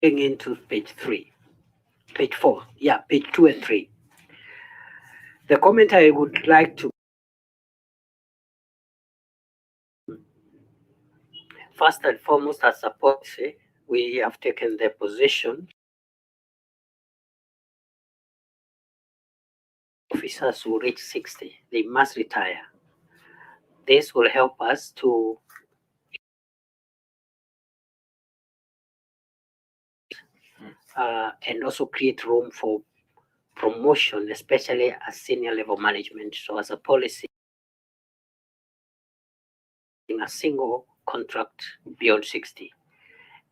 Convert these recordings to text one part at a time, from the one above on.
into page 4, page 2 and 3. The comment I would like to first and foremost, as a policy, we have taken the position officers who reach 60, they must retire. This will help us to and also create room for promotion, especially at senior level management. So as a policy, a single contract beyond 60.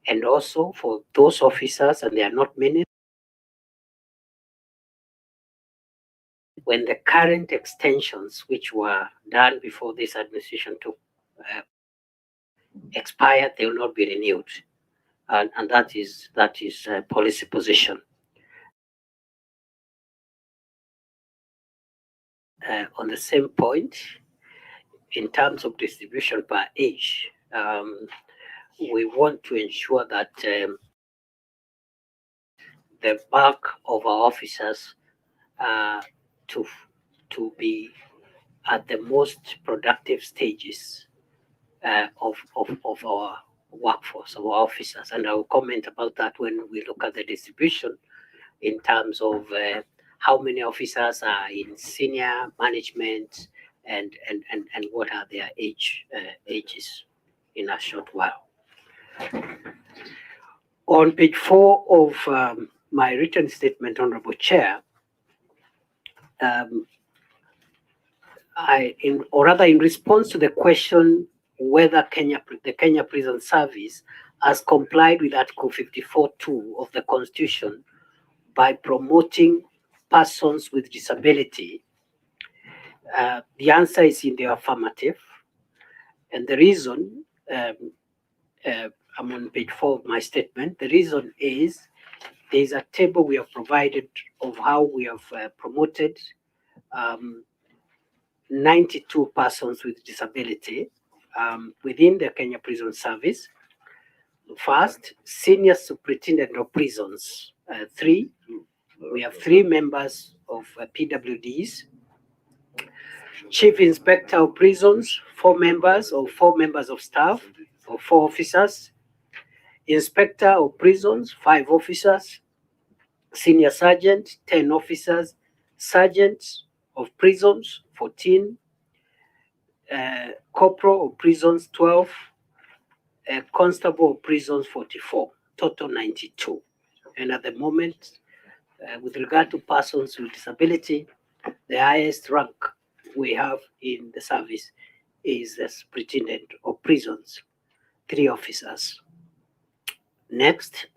And also for those officers, and there are not many, when the current extensions which were done before this administration took expired, they will not be renewed. And that is a policy position. On the same point, in terms of distribution by age, we want to ensure that the bulk of our officers to be at the most productive stages of our workforce, of our officers. And I will comment about that when we look at the distribution in terms of how many officers are in senior management and what are their ages in a short while. On page 4 of my written statement, Honorable Chair, in response to the question whether the Kenya Prison Service has complied with Article 54(2) of the Constitution by promoting persons with disability, the answer is in the affirmative. And the reason, I'm on page 4 of my statement, the reason is there's a table we have provided of how we have promoted 92 persons with disability within the Kenya Prison Service. First, Senior Superintendent of Prisons, 3. We have 3 members of PWDs. Chief Inspector of Prisons, 4 members or 4 members of staff, or 4 officers. Inspector of Prisons, 5 officers. Senior Sergeant, 10 officers. Sergeant of Prisons, 14. Corporal of Prisons, 12. Constable of Prisons, 44. Total 92. And at the moment, with regard to persons with disability, the highest rank we have in the service is the Superintendent of Prisons, 3 officers. Next,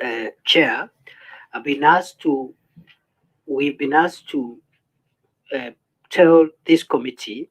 Chair, we've been asked to tell this committee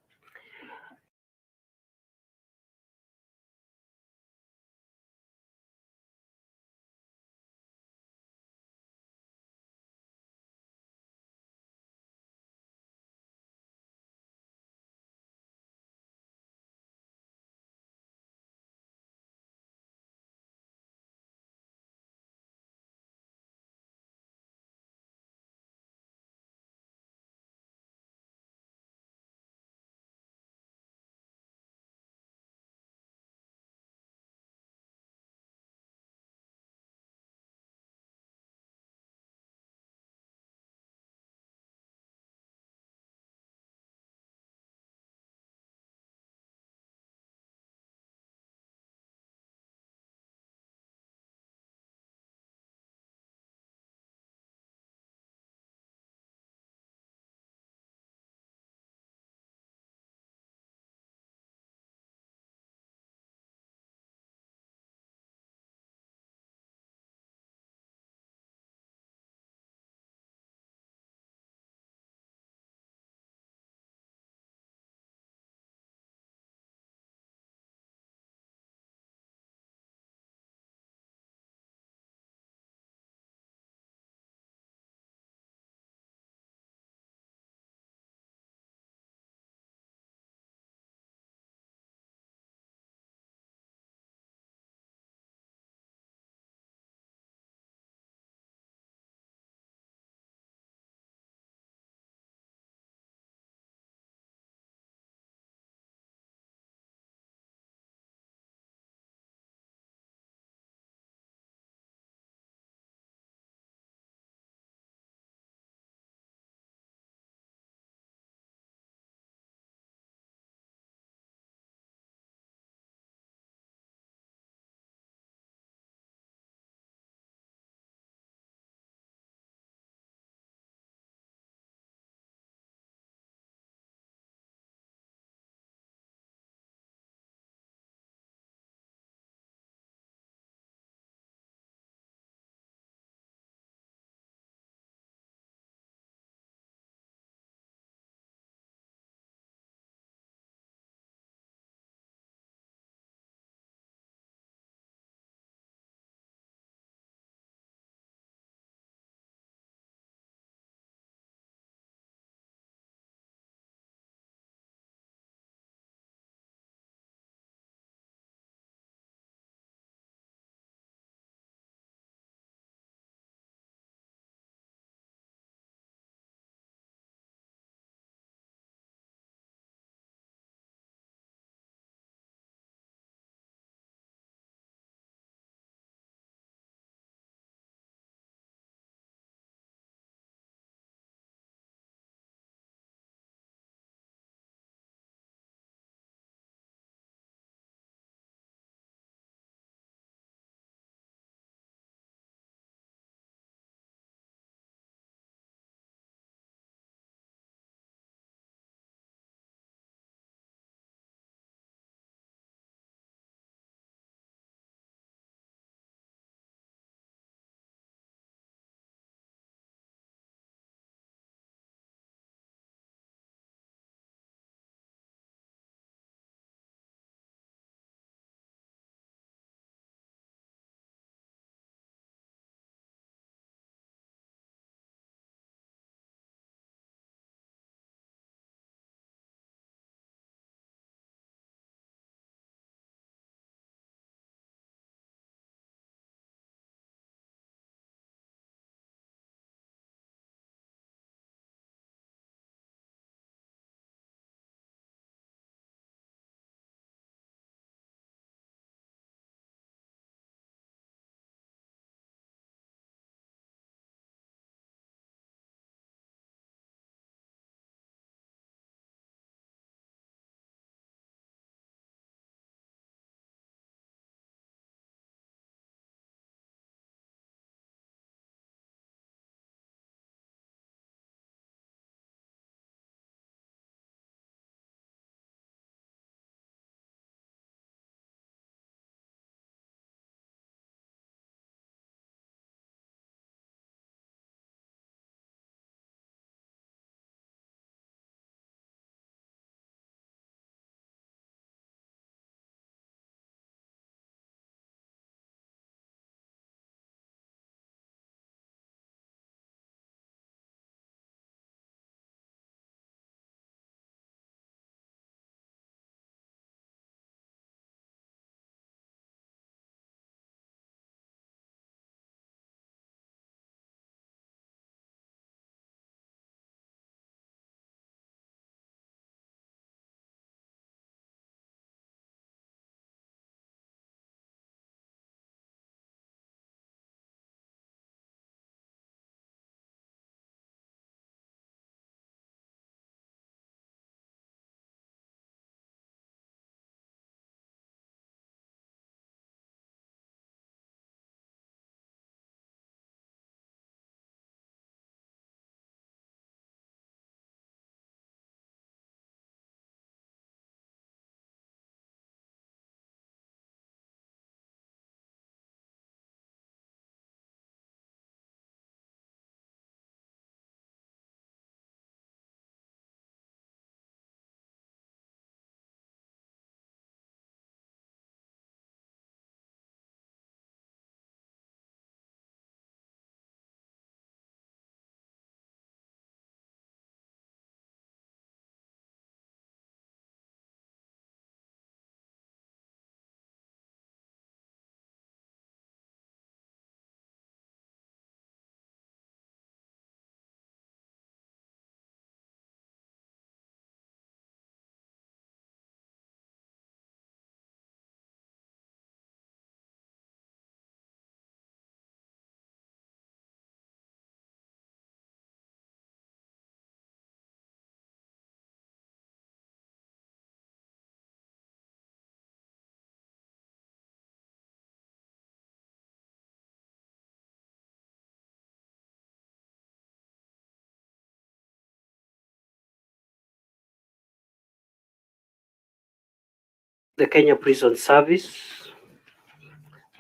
the Kenya Prison Service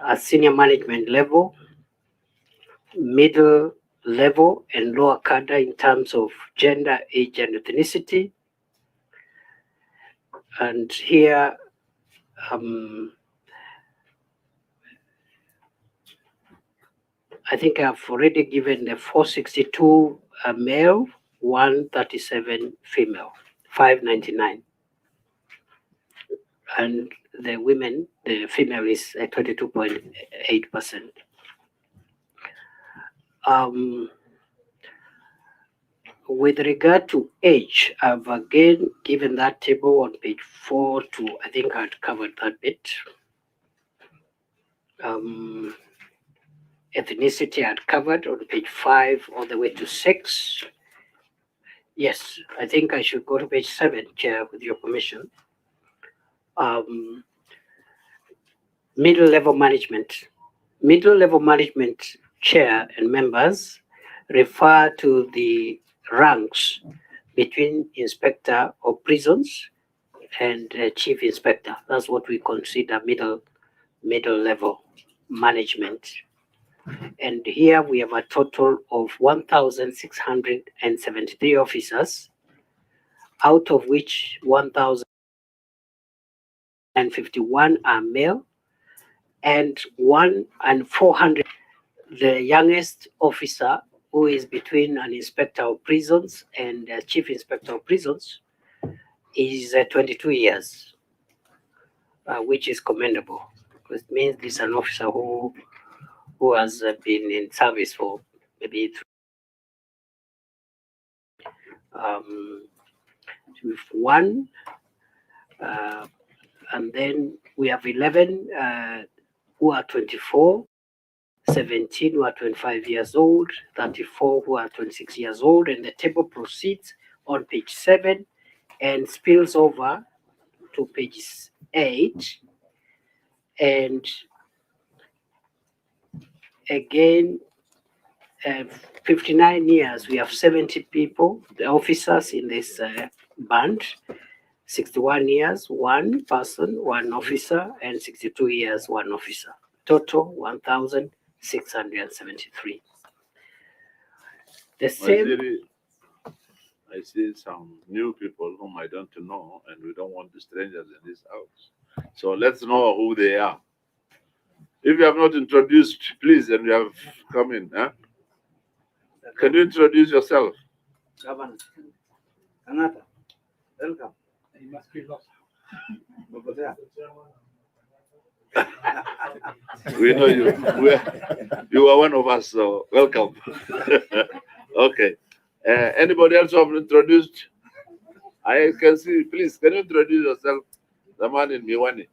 at senior management level, middle level, and lower cadre in terms of gender, age, and ethnicity. And here, I think I've already given the 462 male, 137 female, 599. And the women, the female is 22.8%. With regard to age, I've again given that table on page 4 to, I think I'd covered that bit. Ethnicity I'd covered on page 5 all the way to 6. Yes, I think I should go to page 7, Chair, with your permission. Middle level management. Middle level management chair and members refer to the ranks between inspector of prisons and chief inspector. That's what we consider middle level management. And here we have a total of 1,673 officers, out of which 1,051 are male and 400. The youngest officer, who is between an inspector of prisons and a chief inspector of prisons, is 22 years, which is commendable, because it means this is an officer who has been in service for maybe with one, and then we have 11 who are 24, 17 who are 25 years old, 34 who are 26 years old, and the table proceeds on page 7 and spills over to page 8. And again, 59 years, we have 70 people, the officers in this band. 61 years, one person, one officer, and 62 years, one officer. Total 1,673. The same. I see some new people whom I don't know, and we don't want the strangers in this house. So let's know who they are. If you have not introduced, please, and you have come in, huh? Can you introduce yourself? Governor, Kanata, welcome. You must be lost. Over there. We know you. You are one of us, so welcome. Okay. Anybody else who have introduced? I can see. Please, can you introduce yourself? The man in Miwani.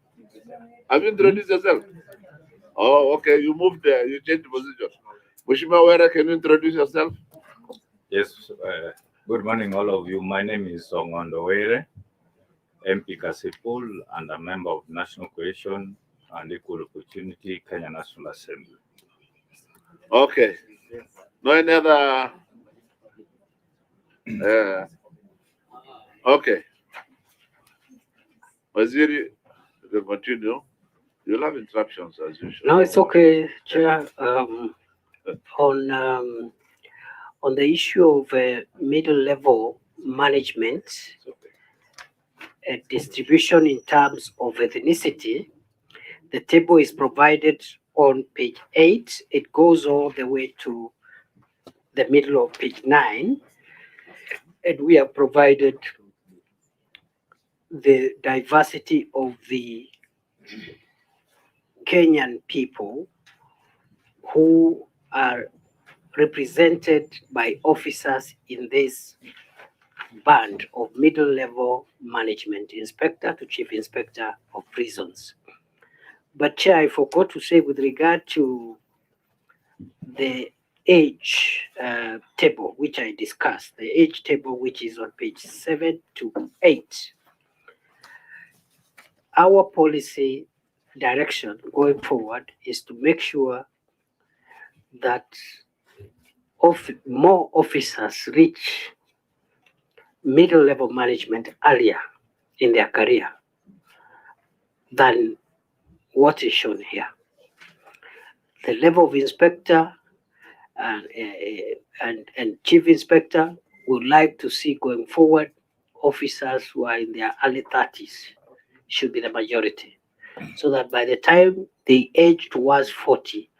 Have you introduced yourself? Oh, okay. You moved there. You changed position. Mushima Wera, can you introduce yourself? Yes. Good morning, all of you. My name is Ongondo Were, MP Kasipul, and a member of National Cohesion and Equal Opportunity Kenya National Assembly. Okay. No any other. Okay. Waziri, you continue. You'll have interruptions as usual. No, it's okay, Chair. On the issue of middle level management, distribution in terms of ethnicity, the table is provided on page 8. It goes all the way to the middle of page 9, and we have provided the diversity of the Kenyan people who are represented by officers in this band of middle level management, inspector to chief inspector of prisons. But Chair, I forgot to say with regard to the age table, which I discussed, the age table, which is on page 7 to 8. Our policy direction going forward is to make sure that more officers reach middle level management earlier in their career. than what is shown here. The level of inspector and chief inspector would like to see going forward officers who are in their early 30s should be the majority, so that by the time they age towards 40,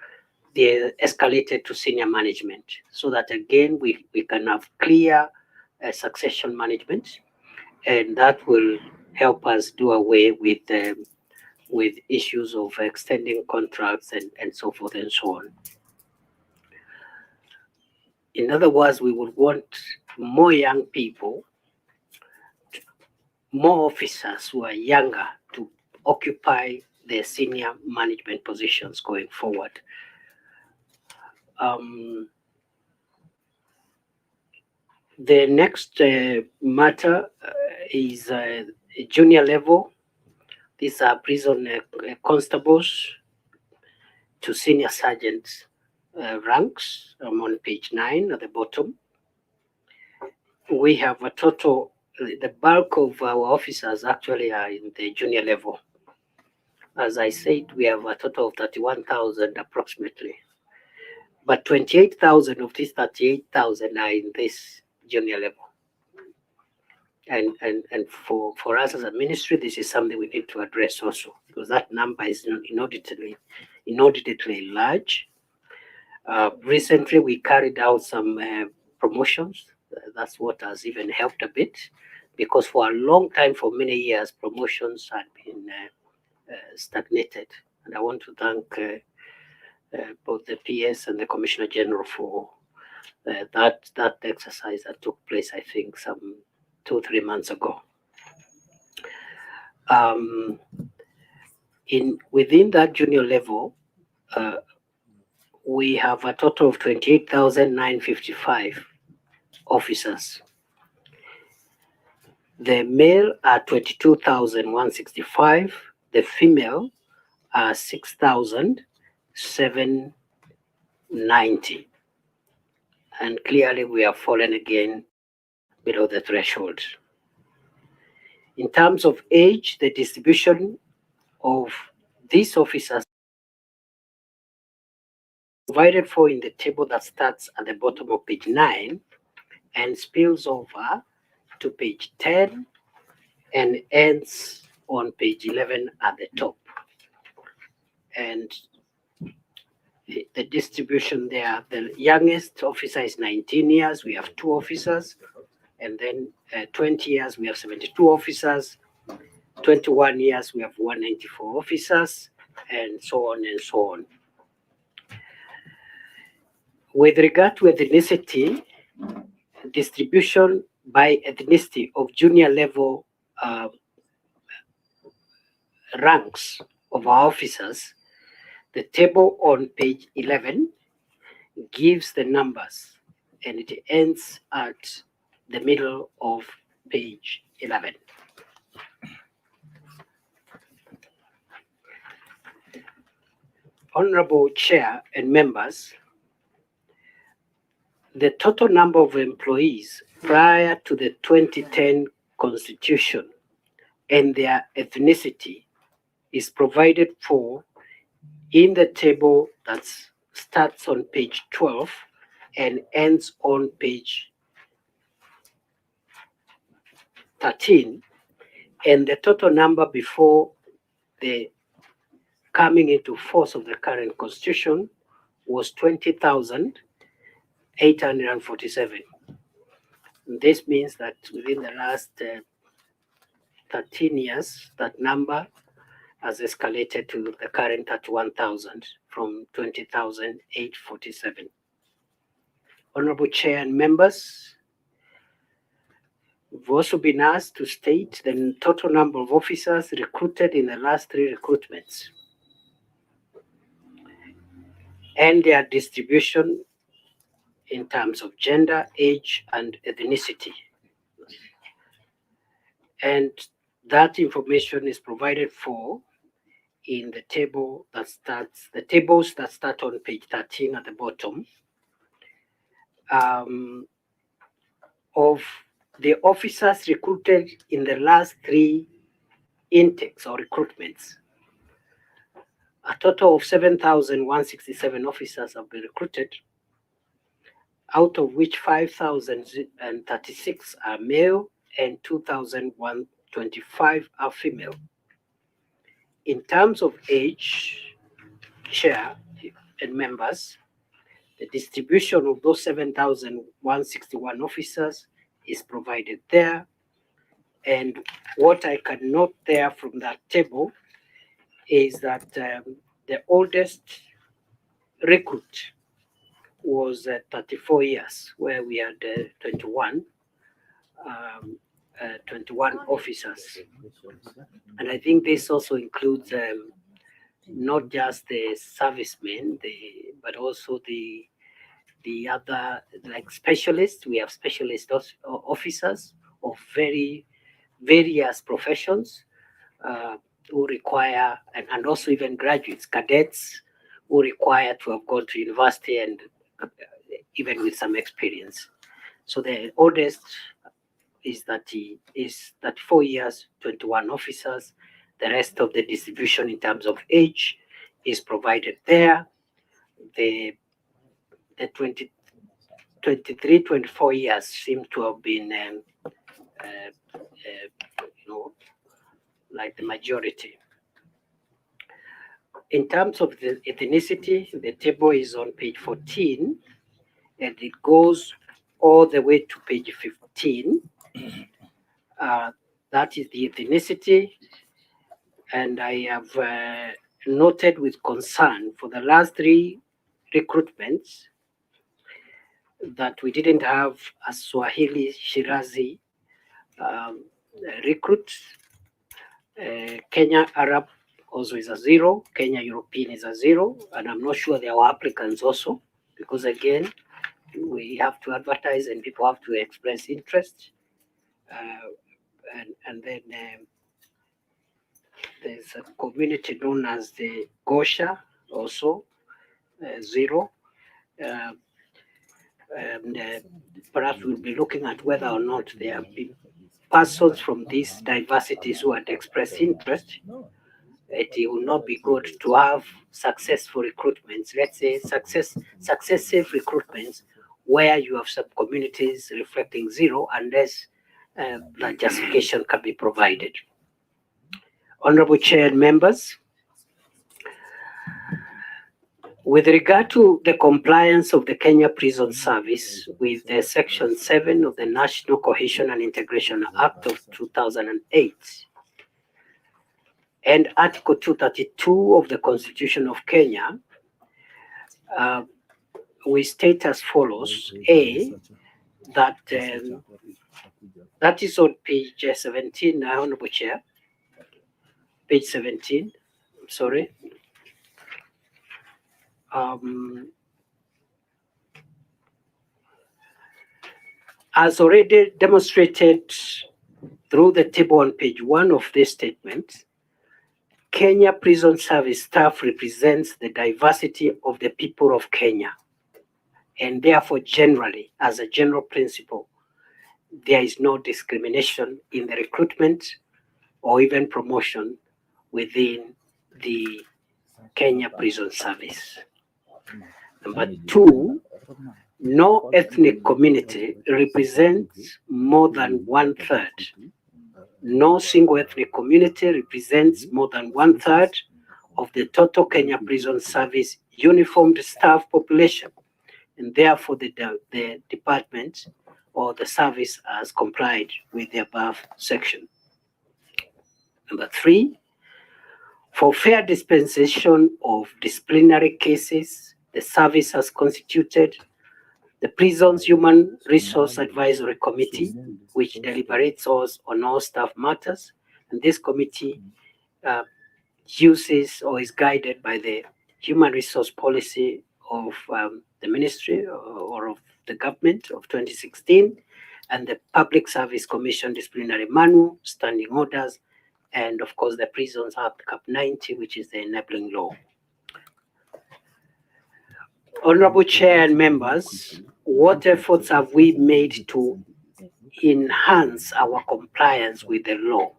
they escalated to senior management, so that again we can have clear succession management, and that will help us do away with issues of extending contracts and so forth and so on. In other words, we would want more young people, more officers who are younger to occupy the senior management positions going forward. The next matter is junior level. These are prison constables to senior sergeants ranks. I'm on page 9 at the bottom. We have a total, the bulk of our officers actually are in the junior level. As I said, we have a total of 31,000 approximately. But 28,000 of these 38,000 are in this junior level. And for us as a ministry, this is something we need to address also, because that number is inauditedly large. Recently, we carried out some promotions. That's what has even helped a bit, because for a long time, for many years, promotions had been stagnated. And I want to thank both the PS and the Commissioner General for that exercise that took place, I think, some 2-3 months ago. Within that junior level, we have a total of 28,955 officers. The male are 22,165. The female are 6,790. And clearly we have fallen again below the threshold. In terms of age, the distribution of these officers provided for in the table that starts at the bottom of page 9 and spills over to page 10 and ends on page 11 at the top. And the distribution there, the youngest officer is 19 years, we have 2 officers, and then 20 years, we have 72 officers, 21 years, we have 194 officers, and so on and so on. With regard to ethnicity, distribution by ethnicity of junior level ranks of our officers, the table on page 11 gives the numbers, and it ends at the middle of page 11. Honorable Chair and members, the total number of employees prior to the 2010 Constitution and their ethnicity is provided for in the table that starts on page 12 and ends on page 13, and the total number before the coming into force of the current Constitution was 20,847. This means that within the last 13 years, that number has escalated to the current 31,000 from 20,847. Honorable Chair and members, we've also been asked to state the total number of officers recruited in the last 3 recruitments and their distribution in terms of gender, age, and ethnicity. And that information is provided for in the table that starts, the tables that start on page 13 at the bottom, of the officers recruited in the last 3 intakes or recruitments. A total of 7,167 officers have been recruited, out of which 5,036 are male and 2,125 are female. In terms of age, Chair and members, the distribution of those 7,161 officers is provided there. And what I can note there from that table is that the oldest recruit was 34 years, where we had 21 officers. And I think this also includes not just the servicemen, but also the other, like specialists. We have specialist officers of very various professions who require, and also even graduates, cadets who require to have gone to university and even with some experience. So the oldest is 34 years, 21 officers. The rest of the distribution in terms of age is provided there. The 23, 24 years seem to have been, like the majority. In terms of the ethnicity, the table is on page 14, and it goes all the way to page 15. That is the ethnicity, and I have noted with concern for the last 3 recruitments that we didn't have a Swahili Shirazi recruit. Kenya Arab also is a 0, Kenya European is a 0, and I'm not sure there are applicants also, because again, we have to advertise and people have to express interest. And then there's a community known as the Gosha, also 0. Perhaps we'll be looking at whether or not there have been persons from these diversities who had expressed interest. It will not be good to have successful recruitments, let's say successive recruitments, where you have some communities reflecting 0 unless that justification can be provided. Honorable Chair and members, with regard to the compliance of the Kenya Prison Service with the Section 7 of the National Cohesion and Integration Act of 2008 and Article 232 of the Constitution of Kenya, we state as follows: A, that that is on page 17, Honorable Chair, page 17, sorry. As already demonstrated through the table on page 1 of this statement, Kenya Prison Service staff represents the diversity of the people of Kenya, and therefore generally, as a general principle, there is no discrimination in the recruitment or even promotion within the Kenya Prison Service. Number 2, no ethnic community represents more than 1/3. No single ethnic community represents more than 1/3 of the total Kenya Prison Service uniformed staff population, and therefore the department or the service has complied with the above section. Number 3, for fair dispensation of disciplinary cases, the service has constituted the Prison's Human Resource Advisory Committee, which deliberates on all staff matters. And this committee uses or is guided by the human resource policy of the ministry or of the government of 2016, and the Public Service Commission Disciplinary Manual, standing orders, and of course the Prisons Act Cap 90, which is the enabling law. Honorable Chair and members, what efforts have we made to enhance our compliance with the law?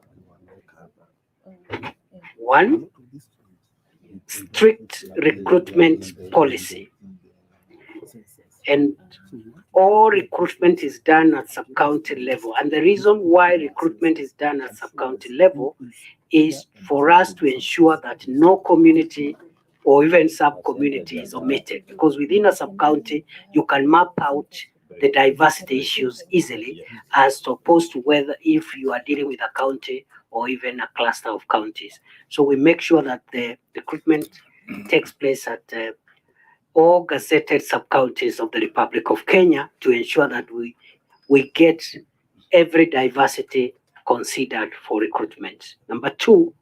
1, strict recruitment policy. And all recruitment is done at sub-county level. And the reason why recruitment is done at sub-county level is for us to ensure that no community or even sub-community is omitted. Because within a sub-county, you can map out the diversity issues easily, as opposed to whether if you are dealing with a county or even a cluster of counties. So we make sure that the recruitment takes place at all gazetted sub-counties of the Republic of Kenya to ensure that we get every diversity considered for recruitment. Number two,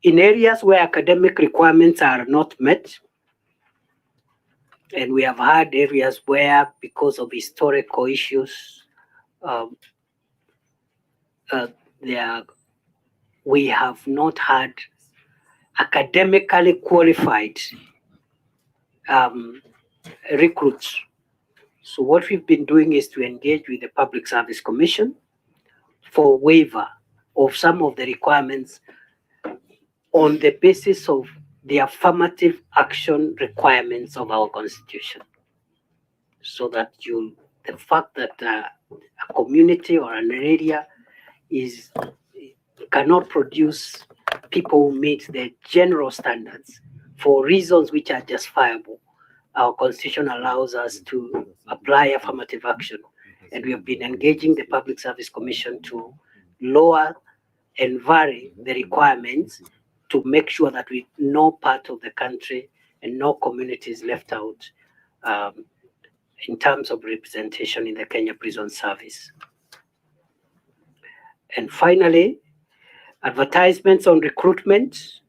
in areas where academic requirements are not met, and we have had areas where, because of historical issues, we have not had academically qualified recruits. So what we've been doing is to engage with the Public Service Commission for waiver of some of the requirements on the basis of the affirmative action requirements of our constitution. So that the fact that a community or an area cannot produce people who meet the general standards for reasons which are justifiable, our constitution allows us to apply affirmative action. And we have been engaging the Public Service Commission to lower and vary the requirements to make sure that no part of the country and no communities left out in terms of representation in the Kenya Prison Service. And finally, advertisements on recruitment,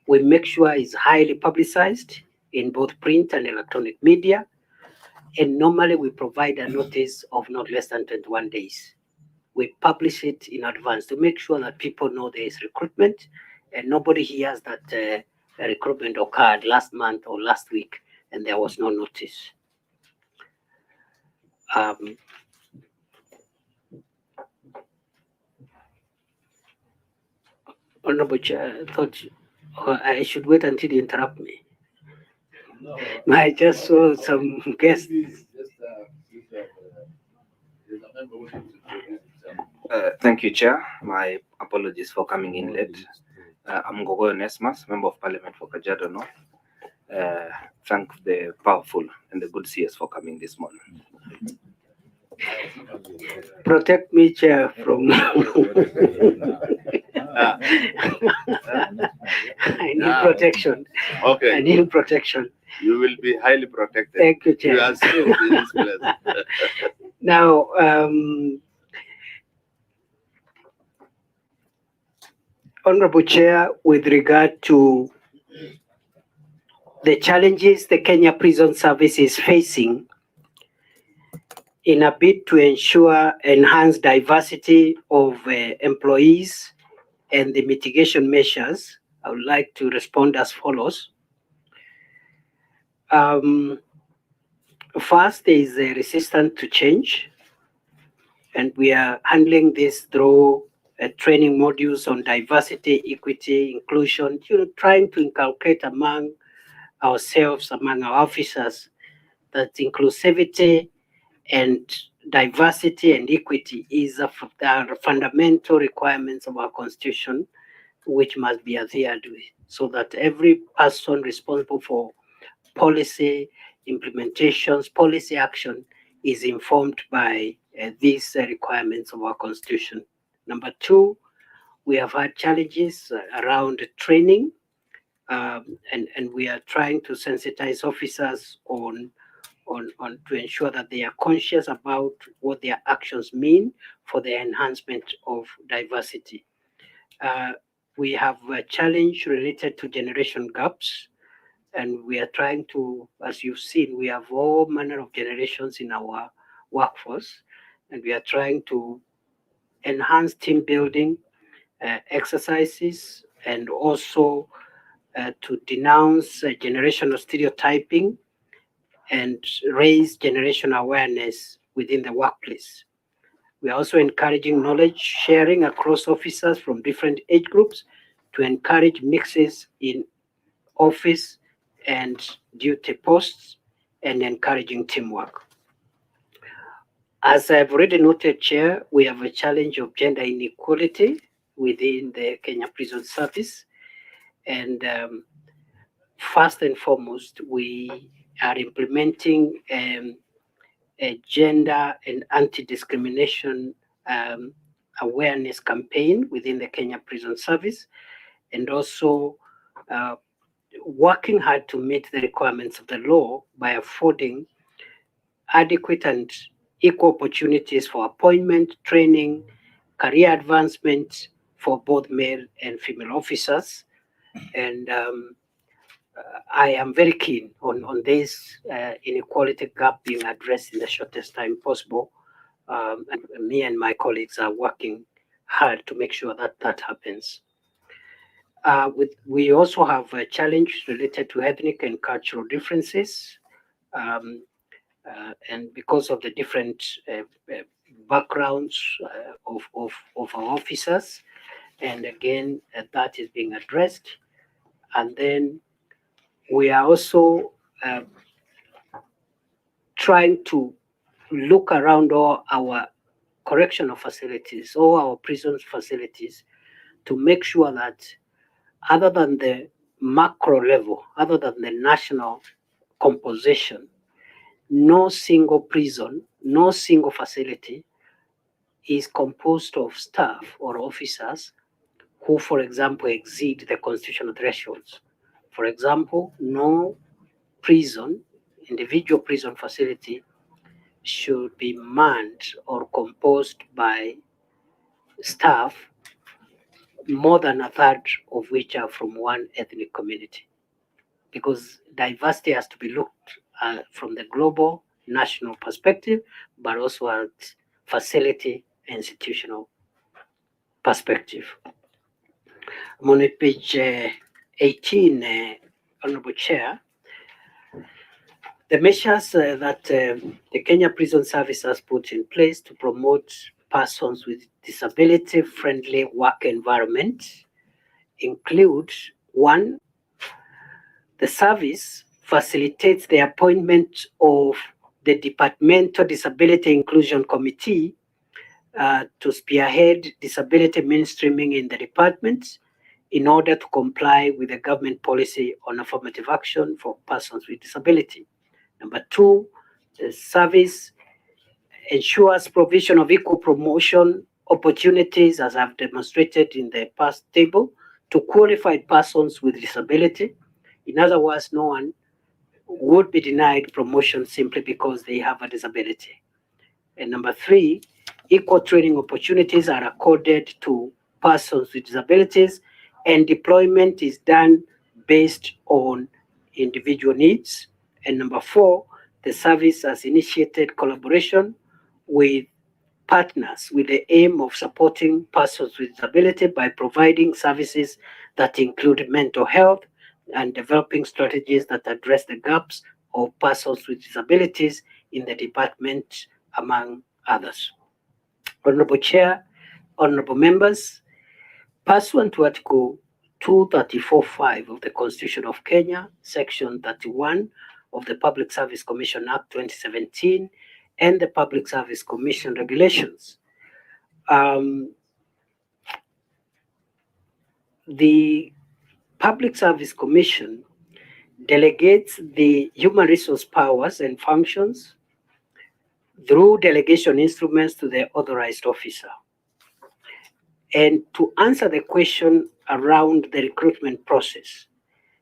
we make sure is highly publicized in both print and electronic media. And normally we provide a notice of not less than 21 days. We publish it in advance to make sure that people know there is recruitment and nobody hears that a recruitment occurred last month or last week and there was no notice. Honorable Chair, I thought I should wait until you interrupt me. No. I just saw some guests. Thank you, Chair. My apologies for coming in late. I'm Gogo Nesmas, Member of Parliament for Kajiado North. Thank the powerful and the good CS for coming this morning. Protect me, Chair, from. I need protection. Okay. I need protection. You will be highly protected. Thank you, Chair. You are safe in this place. Now, Honorable Chair, with regard to the challenges the Kenya Prison Service is facing in a bid to ensure enhanced diversity of employees and the mitigation measures, I would like to respond as follows. First, there is a resistance to change, and we are handling this through training modules on diversity, equity, inclusion, trying to inculcate among ourselves, among our officers, that inclusivity and diversity and equity are fundamental requirements of our constitution, which must be adhered to, so that every person responsible for policy implementations, policy action is informed by these requirements of our constitution. Number two, we have had challenges around training, and we are trying to sensitize officers on to ensure that they are conscious about what their actions mean for the enhancement of diversity. We have a challenge related to generation gaps, and we are trying to, as you've seen, we have all manner of generations in our workforce, and we are trying to enhance team building exercises, and also to denounce generational stereotyping and raise generational awareness within the workplace. We are also encouraging knowledge sharing across officers from different age groups to encourage mixes in office and duty posts, and encouraging teamwork. As I've already noted, Chair, we have a challenge of gender inequality within the Kenya Prison Service. And first and foremost, we are implementing a gender and anti-discrimination awareness campaign within the Kenya Prison Service, and also working hard to meet the requirements of the law by affording adequate and equal opportunities for appointment, training, career advancement for both male and female officers. And I am very keen on this inequality gap being addressed in the shortest time possible. And me and my colleagues are working hard to make sure that that happens. We also have a challenge related to ethnic and cultural differences. And because of the different backgrounds of our officers, and again, that is being addressed. And then we are also trying to look around all our correctional facilities, all our prison facilities, to make sure that other than the macro level, other than the national composition, no single prison, no single facility is composed of staff or officers who, for example, exceed the constitutional thresholds. For example, no prison, individual prison facility should be manned or composed by staff more than a third of which are from one ethnic community, because diversity has to be looked at from the global national perspective, but also at facility institutional perspective. I'm on page 18, Honorable Chair. The measures that the Kenya Prison Service has put in place to promote persons with disability-friendly work environment include: one, the service facilitates the appointment of the Departmental Disability Inclusion Committee to spearhead disability mainstreaming in the department in order to comply with the government policy on affirmative action for persons with disability. Number two, the service ensures provision of equal promotion opportunities, as I've demonstrated in the past table, to qualified persons with disability. In other words, no one would be denied promotion simply because they have a disability. And number three, equal training opportunities are accorded to persons with disabilities, and deployment is done based on individual needs. And number four, the service has initiated collaboration with partners with the aim of supporting persons with disability by providing services that include mental health and developing strategies that address the gaps of persons with disabilities in the department, among others. Honorable Chair, honorable members, pursuant to Article 234(5) of the Constitution of Kenya, Section 31 of the Public Service Commission Act 2017, and the Public Service Commission regulations, the Public Service Commission delegates the human resource powers and functions through delegation instruments to the authorized officer. And to answer the question around the recruitment process,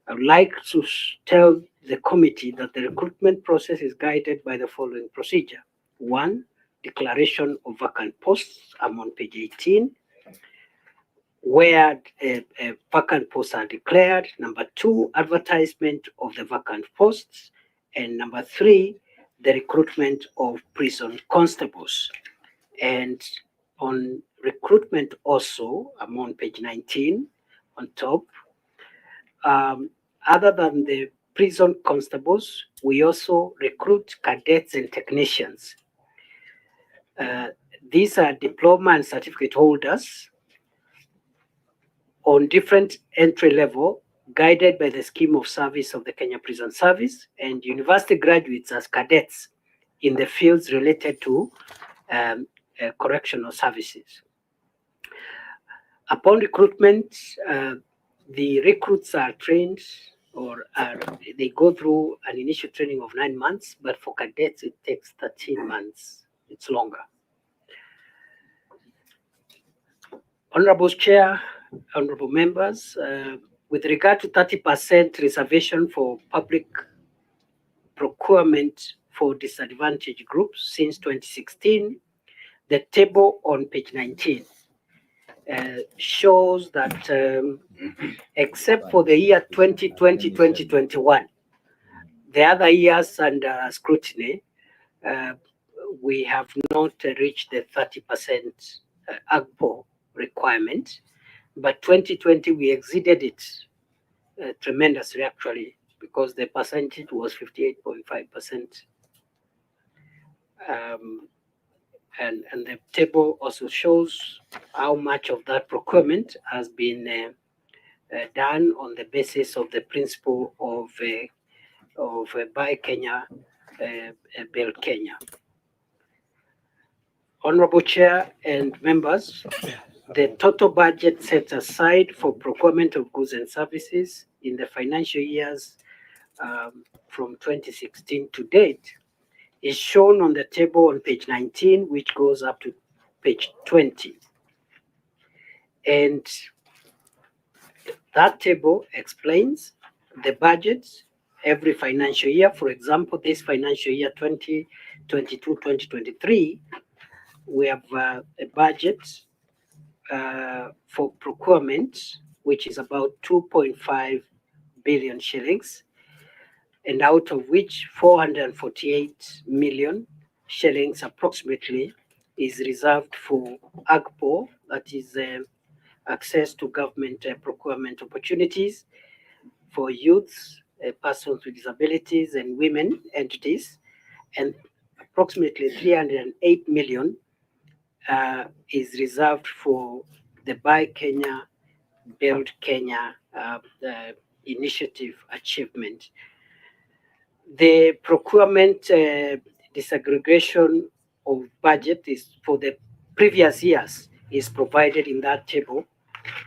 I would like to tell the committee that the recruitment process is guided by the following procedure. One, declaration of vacant posts. I'm on page 18, where vacant posts are declared. Number two, advertisement of the vacant posts. And number three, the recruitment of prison constables. And on recruitment also, I'm on page 19 on top. Other than the prison constables, we also recruit cadets and technicians. These are diploma and certificate holders on different entry level guided by the scheme of service of the Kenya Prison Service, and university graduates as cadets in the fields related to correctional services. Upon recruitment, the recruits are trained they go through an initial training of 9 months, but for cadets it takes 13 months. It's longer. Honorable Chair, honorable members, with regard to 30% reservation for public procurement for disadvantaged groups since 2016, the table on page 19 shows that except for the year 2020, 2021, the other years under scrutiny, we have not reached the 30% AGPO requirement, but 2020 we exceeded it tremendously, actually, because the percentage was 58.5%. And the table also shows how much of that procurement has been done on the basis of the principle of Buy Kenya, Build Kenya. Honorable Chair and members, the total budget set aside for procurement of goods and services in the financial years from 2016 to date is shown on the table on page 19, which goes up to page 20. And that table explains the budgets every financial year. For example, this financial year 2022-2023, we have a budget for procurement, which is about 2.5 billion shillings, and out of which 448 million shillings approximately is reserved for AGPO, that is access to government procurement opportunities for youths, persons with disabilities, and women entities, and approximately 308 million is reserved for the Buy Kenya, Build Kenya initiative achievement. The procurement disaggregation of budget is for the previous years is provided in that table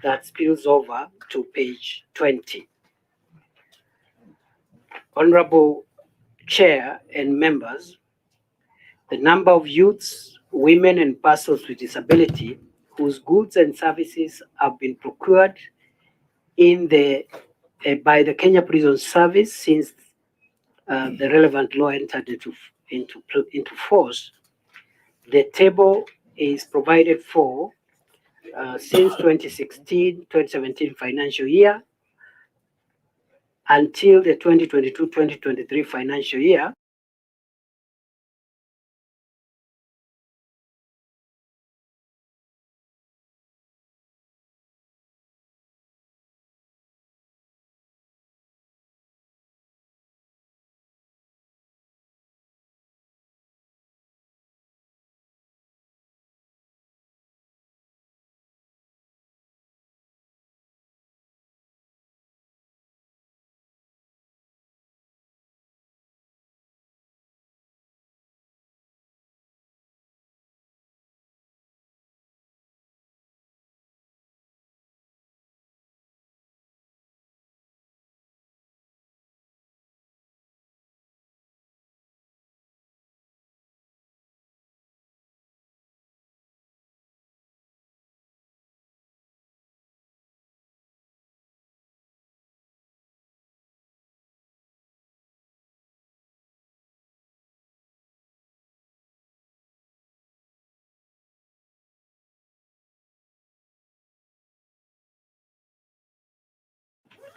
that spills over to page 20. Honorable Chair and members, the number of youths, women, and persons with disability whose goods and services have been procured in by the Kenya Prison Service since the relevant law entered into force. The table is provided for since 2016-2017 financial year until the 2022-2023 financial year.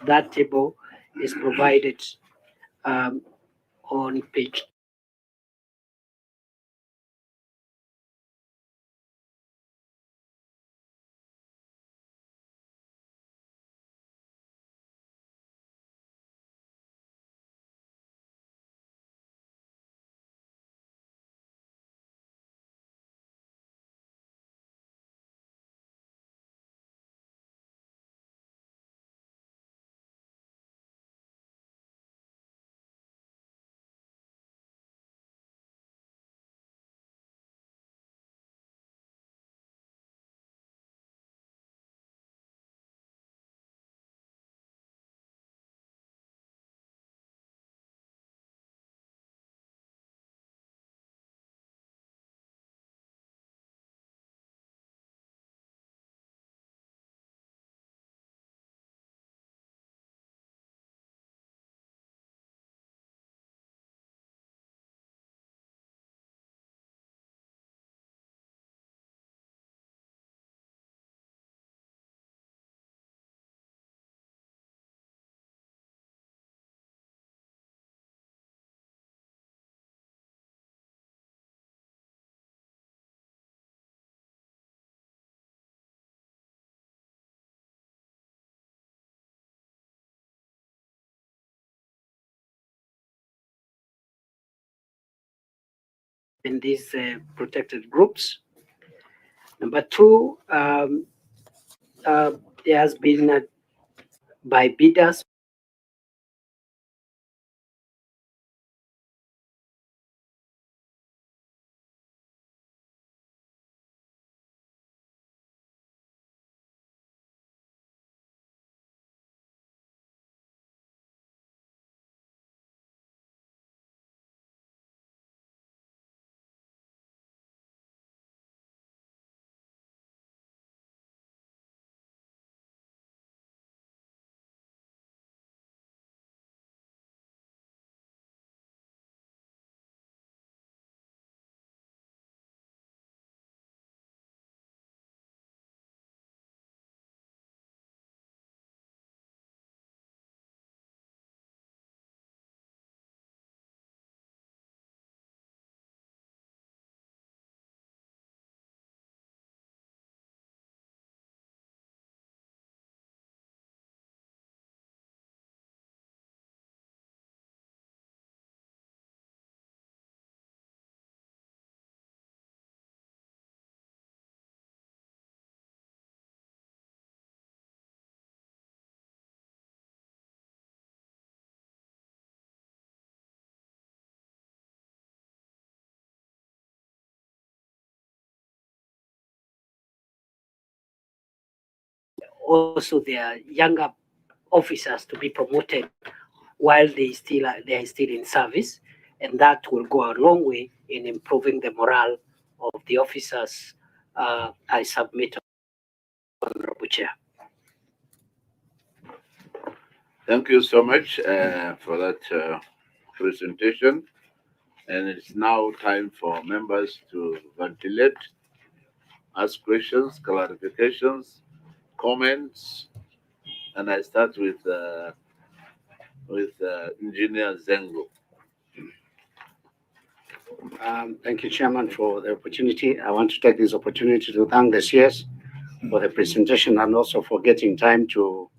That table is provided on page in these protected groups. Number two, there has been by bidders also their younger officers to be promoted while they are still in service, and that will go a long way in improving the morale of the officers. I submit, Honorable Chair. Thank you so much for that presentation. And it's now time for members to ventilate, ask questions, clarifications, comments. And I start with Engineer Zengo. Thank you, Chairman, for the opportunity. I want to take this opportunity to thank the CS for the presentation and also for getting time to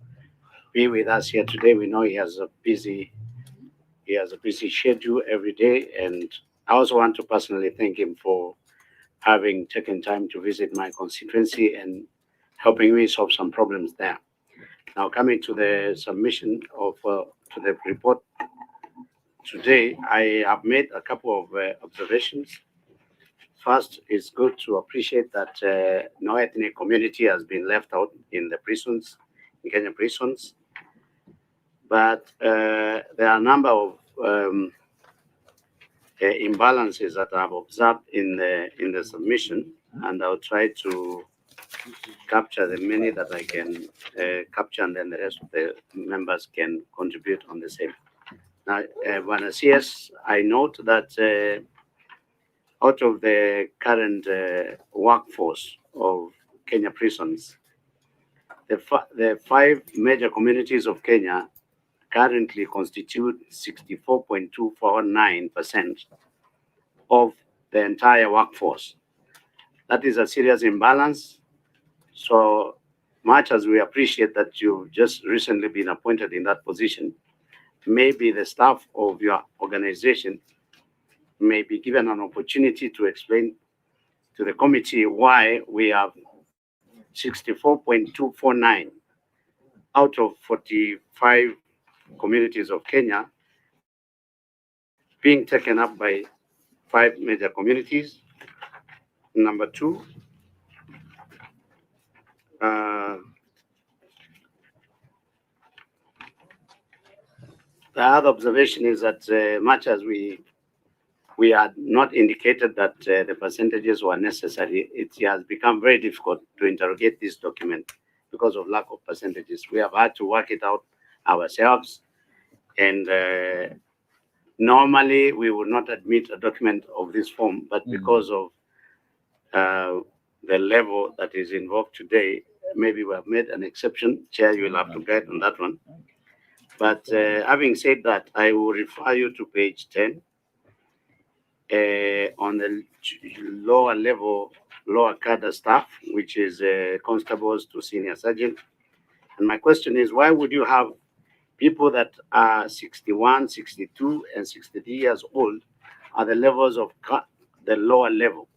be with us here today. We know he has a busy schedule every day, and I also want to personally thank him for having taken time to visit my constituency and helping me solve some problems there. Now, coming to the submission of to the report today, I have made a couple of observations. First, it's good to appreciate that no ethnic community has been left out in the prisons, in Kenya prisons. But there are a number of imbalances that I've observed in the submission, and I'll try to capture the many that I can capture, and then the rest of the members can contribute on the same. Now, when I see I note that out of the current workforce of Kenya prisons, the 5 major communities of Kenya currently constitute 64.249% of the entire workforce. That is a serious imbalance. So much as we appreciate that you've just recently been appointed in that position, maybe the staff of your organization may be given an opportunity to explain to the committee why we have 64.249 out of 45 communities of Kenya being taken up by 5 major communities. Number 2, the other observation is that much as we had not indicated that the percentages were necessary, it has become very difficult to interrogate this document because of lack of percentages. We have had to work it out ourselves, and normally we would not admit a document of this form, but because of the level that is involved today, maybe we have made an exception. Chair, you will have to guide on that one. But having said that, I will refer you to page 10 on the lower level, lower cadre staff, which is constables to senior sergeant. And my question is, why would you have people that are 61, 62, and 63 years old at the levels of the lower level?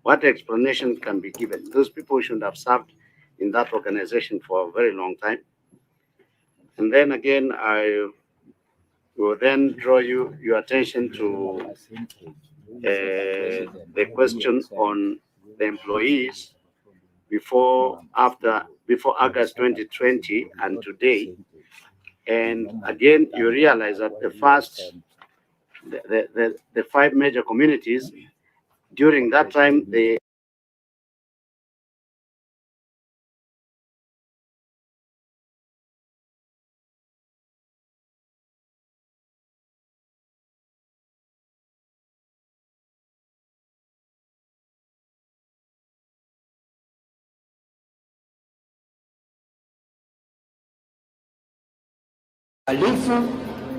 What explanation can be given? Those people should have served in that organization for a very long time. And then again, I will then draw your attention to the question on the employees before August 2020 and today. And again, you realize that the 5 major communities during that time, they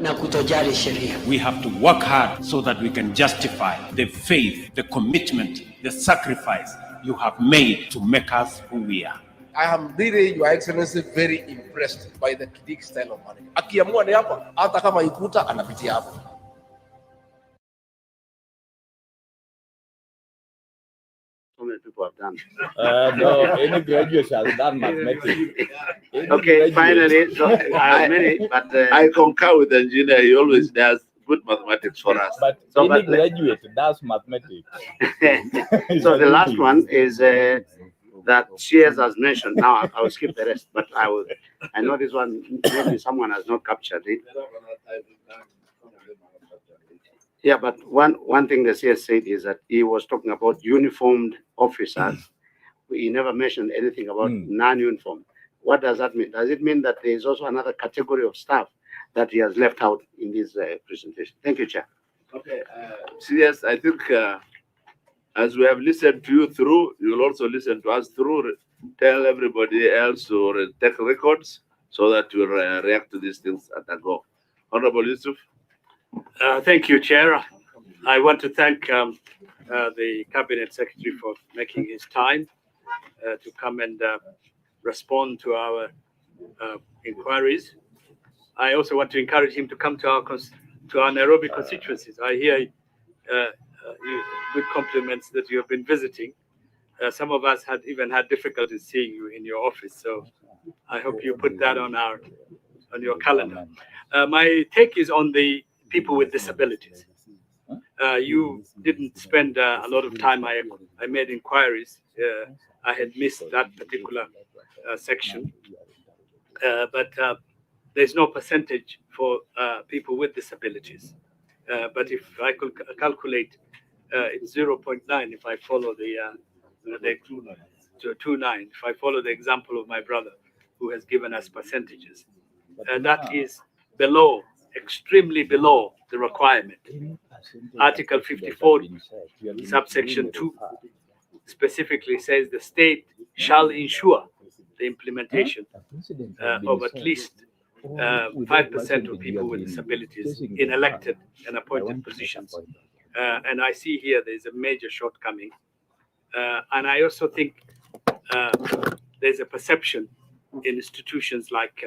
na kutojali sheria. We have to work hard so that we can justify the faith, the commitment, the sacrifice you have made to make us who we are. I am really, Your Excellency, very impressed by the Kindiki style of management. Akiamua ni hapa, hata kama ikuta anapitia hapa. so many people have done. No, any graduate has done mathematics. Okay, finally, so I have many, but I concur with the engineer. He always does good mathematics for us. But So, any but- graduate does mathematics. so the last one is that CS has mentioned. Now I will skip the rest, but I know this one, maybe someone has not captured it. Yeah, but one thing the CS said is that he was talking about uniformed officers. He never mentioned anything about non-uniformed. What does that mean? Does it mean that there is also another category of staff that he has left out in this presentation? Thank you, Chair. Okay, CS, I think as we have listened to you through, you will also listen to us through. Tell everybody else to take records so that you react to these things at a go. Honorable Yusuf. Thank you, Chair. I want to thank the Cabinet Secretary for making his time to come and respond to our inquiries. I also want to encourage him to come to our Nairobi constituencies. I hear good compliments that you have been visiting. Some of us had even had difficulties seeing you in your office, so I hope you put that on your calendar. My take is on the people with disabilities. You didn't spend a lot of time. I made inquiries. I had missed that particular section, but there's no percentage for people with disabilities. But if I could calculate, it's 0.9 if I follow the 2.9. If I follow the example of my brother, who has given us percentages, that is below, extremely below the requirement. Article 54, subsection 2, specifically says the state shall ensure the implementation of at least 5% of people with disabilities in elected and appointed positions. And I see here there's a major shortcoming. And I also think there's a perception in institutions like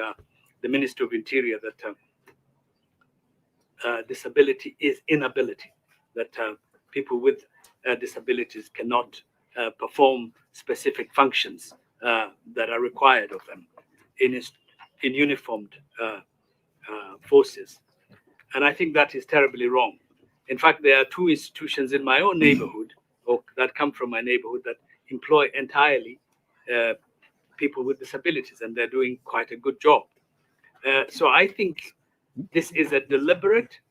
the Ministry of Interior that disability is inability, that people with disabilities cannot perform specific functions that are required of them in uniformed forces. And I think that is terribly wrong. In fact, there are 2 institutions in my own neighborhood, or that come from my neighborhood, that employ entirely people with disabilities, and they're doing quite a good job. So I think this is a deliberate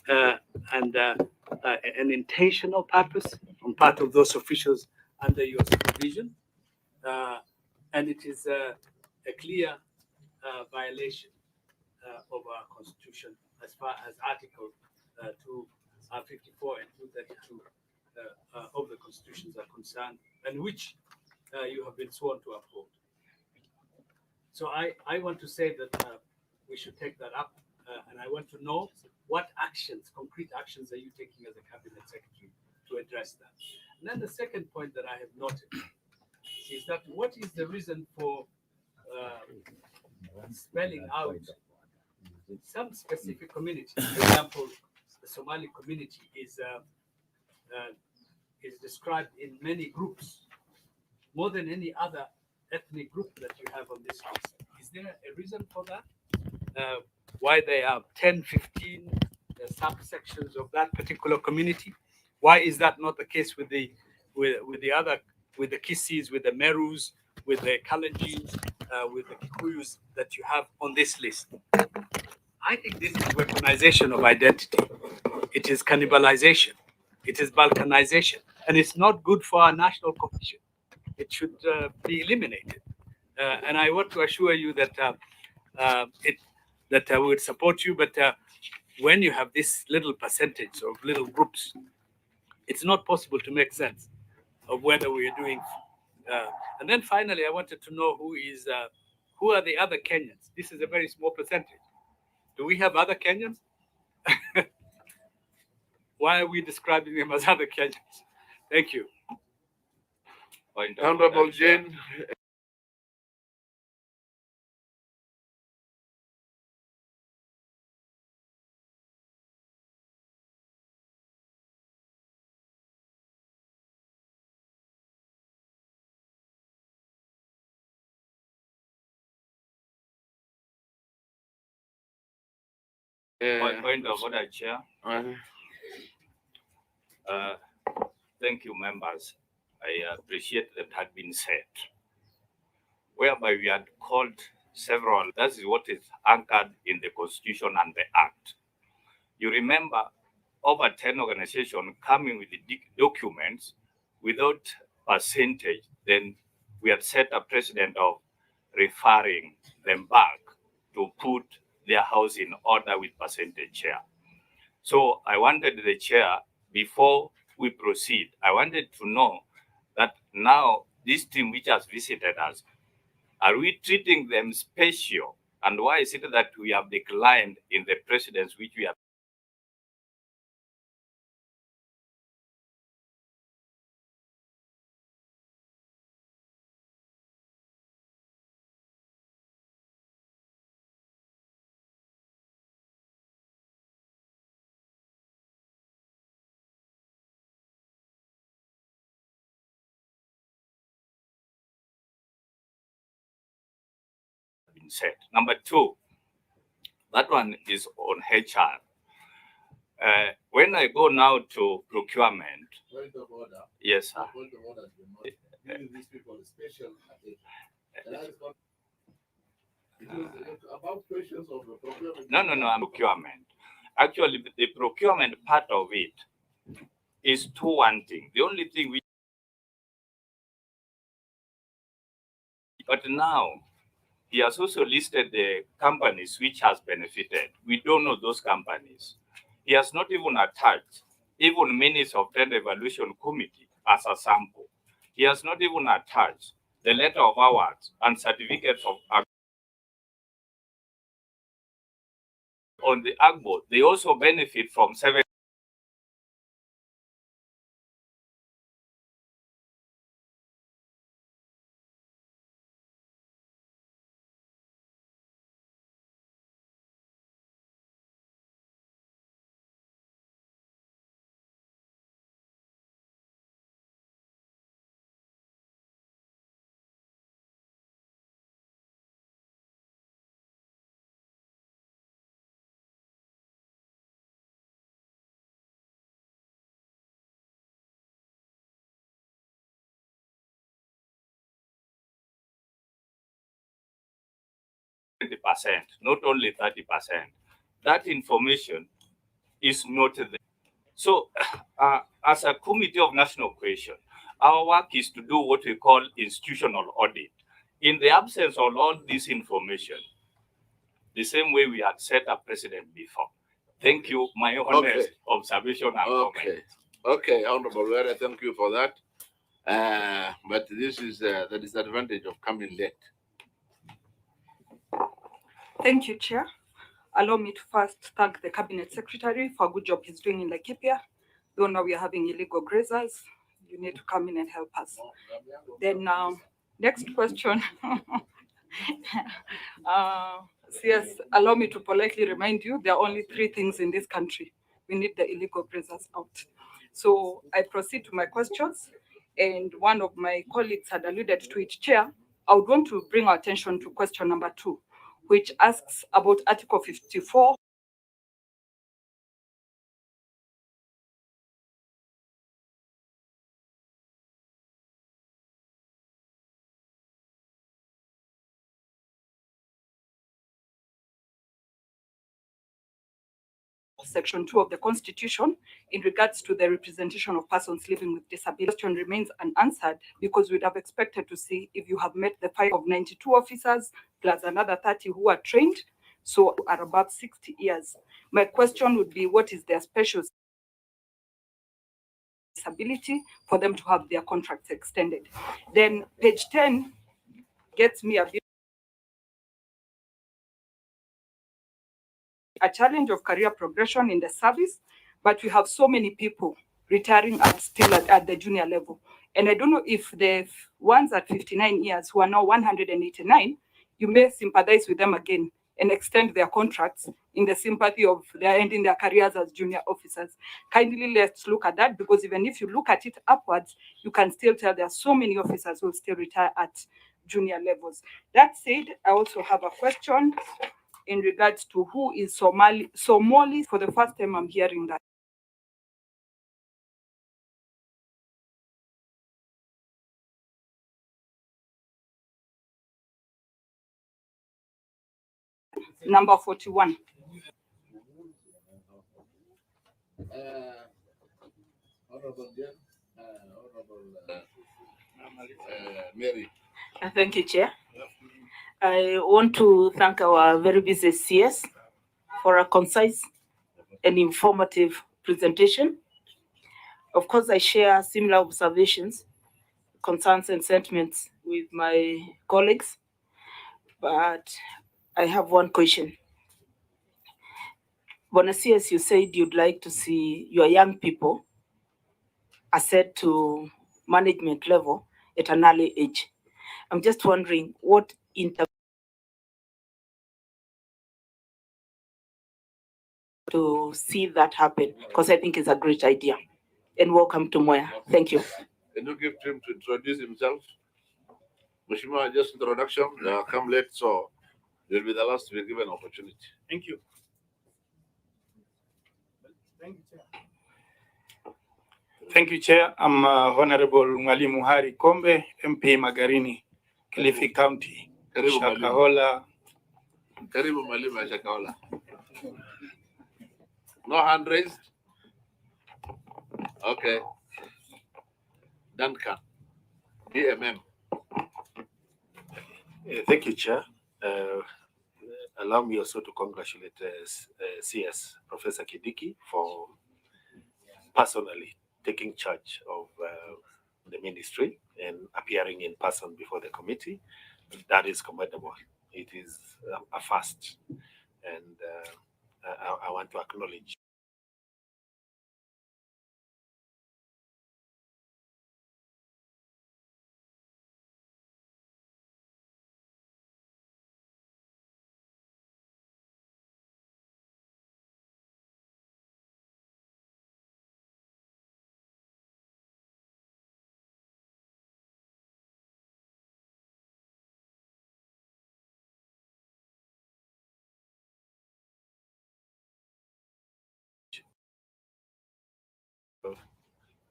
and an intentional purpose on part of those officials under your supervision, and it is a clear violation of our constitution as far as Article 254 and 232 of the constitutions are concerned, and which you have been sworn to uphold. So I want to say that we should take that up, and I want to know what actions, concrete actions, are you taking as a Cabinet Secretary to address that. And then the second point that I have noted is that what is the reason for spelling out some specific community? For example, the Somali community is is described in many groups, more than any other ethnic group that you have on this list. Is there a reason for that? Why there are 10, 15 subsections of that particular community? Why is that not the case with the Kisis, with the Merus, with the Kalenjins, with the Kikuyus that you have on this list? I think this is weaponization of identity. It is cannibalization. It is balkanization. And it's not good for our national cohesion. It should be eliminated. And I want to assure you that I would support you, but when you have this little percentage of little groups, it's not possible to make sense of whether we are doing. And then finally, I wanted to know who are the other Kenyans? This is a very small percentage. Do we have other Kenyans? Why are we describing them as other Kenyans? Thank you. Honorable Jane. Point of order, Chair. Thank you, members. I appreciate that had been said, whereby we had called several. That is what is anchored in the Constitution and the Act. You remember over 10 organizations coming with the documents without percentage, then we had set a precedent of referring them back to put their house in order with percentage chair. So I wanted the chair, before we proceed, I wanted to know that now this team which has visited us, are we treating them special? And why is it that we have declined in the precedents which we have? Said. Number two, that one is on HR. When I go now to procurement. Point of order. Yes, sir. Point of order. Giving these people special attention. It was about questions of the procurement. No, I'm procurement. Actually, the procurement part of it is one thing. The only thing we. But now, he has also listed the companies which has benefited. We don't know those companies. He has not even attached even minutes of tender evaluation committee as a sample. He has not even attached the letter of awards and certificates of on the Agbo. They also benefit from 7. Not only 30%. That information is not there. So, as a Committee of National Cohesion, our work is to do what we call institutional audit. In the absence of all this information, the same way we had set a precedent before. Thank you. My honest observation and comment. Okay, Honorable Were, thank you for that. But this is the disadvantage of coming late. Thank you, Chair. Allow me to first thank the Cabinet Secretary for a good job he's doing in Laikipia. Though now we are having illegal grazers, you need to come in and help us. Then next question. CS, allow me to politely remind you, there are only 3 things in this country. We we need the illegal grazers out. So I proceed to my questions, and one of my colleagues had alluded to it, Chair. I would want to bring our attention to question number 2, which asks about Article 54. Section 2 of the Constitution in regards to the representation of persons living with disability. The question remains unanswered because we'd have expected to see if you have met the 5 of 92 officers plus another 30 who are trained, so are above 60 years. My question would be, what is their special disability for them to have their contracts extended? Then page 10 gets me a challenge of career progression in the service, but we have so many people retiring at the junior level. And I don't know if the ones at 59 years who are now 189, you may sympathize with them again and extend their contracts in the sympathy of their ending their careers as junior officers. Kindly let's look at that, because even if you look at it upwards, you can still tell there are so many officers who will still retire at junior levels. That said, I also have a question in regards to who is Somali. For the first time I'm hearing that. Number 41. Mary. Thank you, Chair. I want to thank our very busy CS for a concise and informative presentation. Of course, I share similar observations, concerns, and sentiments with my colleagues, but I have one question. Bona CS, you said you'd like to see your young people ascend to management level at an early age. I'm just wondering what to see that happen, because I think it's a great idea. And welcome to Moya. Thank you. Can you give him to introduce himself? Mheshimiwa, just introduction. Come late, so you'll be the last to be given opportunity. Thank you. Thank you, Chair. Thank you, Chair. I'm Honorable Mwalimu Hari Kombe, MP Magarini, Kilifi County, Shakahola. Karibu Mwalimu Shakahola. No hand raised? Okay. Duncan, DMM. Thank you, Chair. Allow me also to congratulate CS Professor Kindiki for personally taking charge of the ministry and appearing in person before the committee. That is commendable. It is a first, and I want to acknowledge.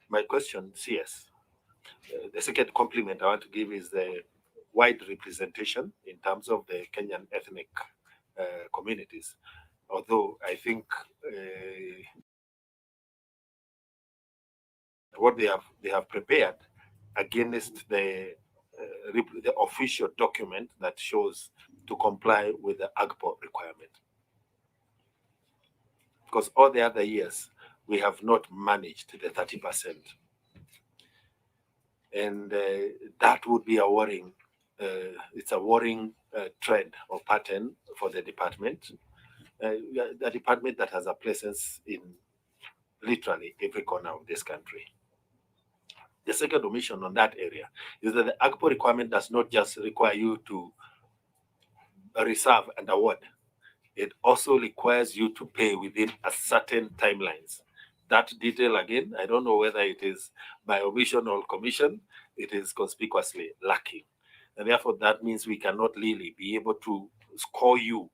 My question, CS, the second compliment I want to give is the wide representation in terms of the Kenyan ethnic communities. Although I think what they have prepared against the official document that shows to comply with the AGPO requirement. Because all the other years, we have not managed the 30%. And that would be a worrying, it's a worrying trend or pattern for the department. The department that has a presence in literally every corner of this country. The second omission on that area is that the AGPO requirement does not just require you to reserve and award. It also requires you to pay within a certain timelines. That detail, again, I don't know whether it is by omission or commission, it is conspicuously lacking. And therefore, that means we cannot really be able to score you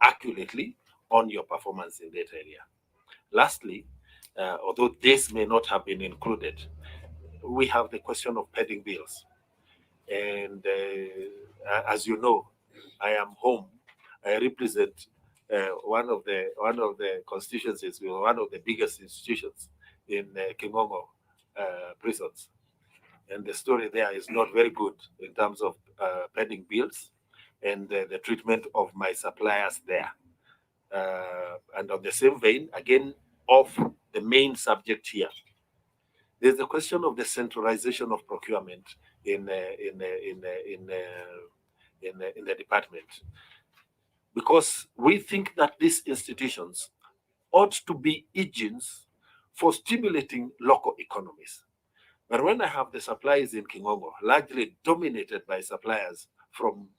accurately on your performance in that area. Lastly, although this may not have been included, we have the question of pending bills. And as you know, I am home. I represent one of the constituencies, one of the biggest institutions in Kingongo prisons. And the story there is not very good in terms of pending bills and the treatment of my suppliers there. And on the same vein, again, of the main subject here, there's the question of the centralization of procurement in the department, because we think that these institutions ought to be agents for stimulating local economies. But when I have the supplies in Kingongo, largely dominated by suppliers from,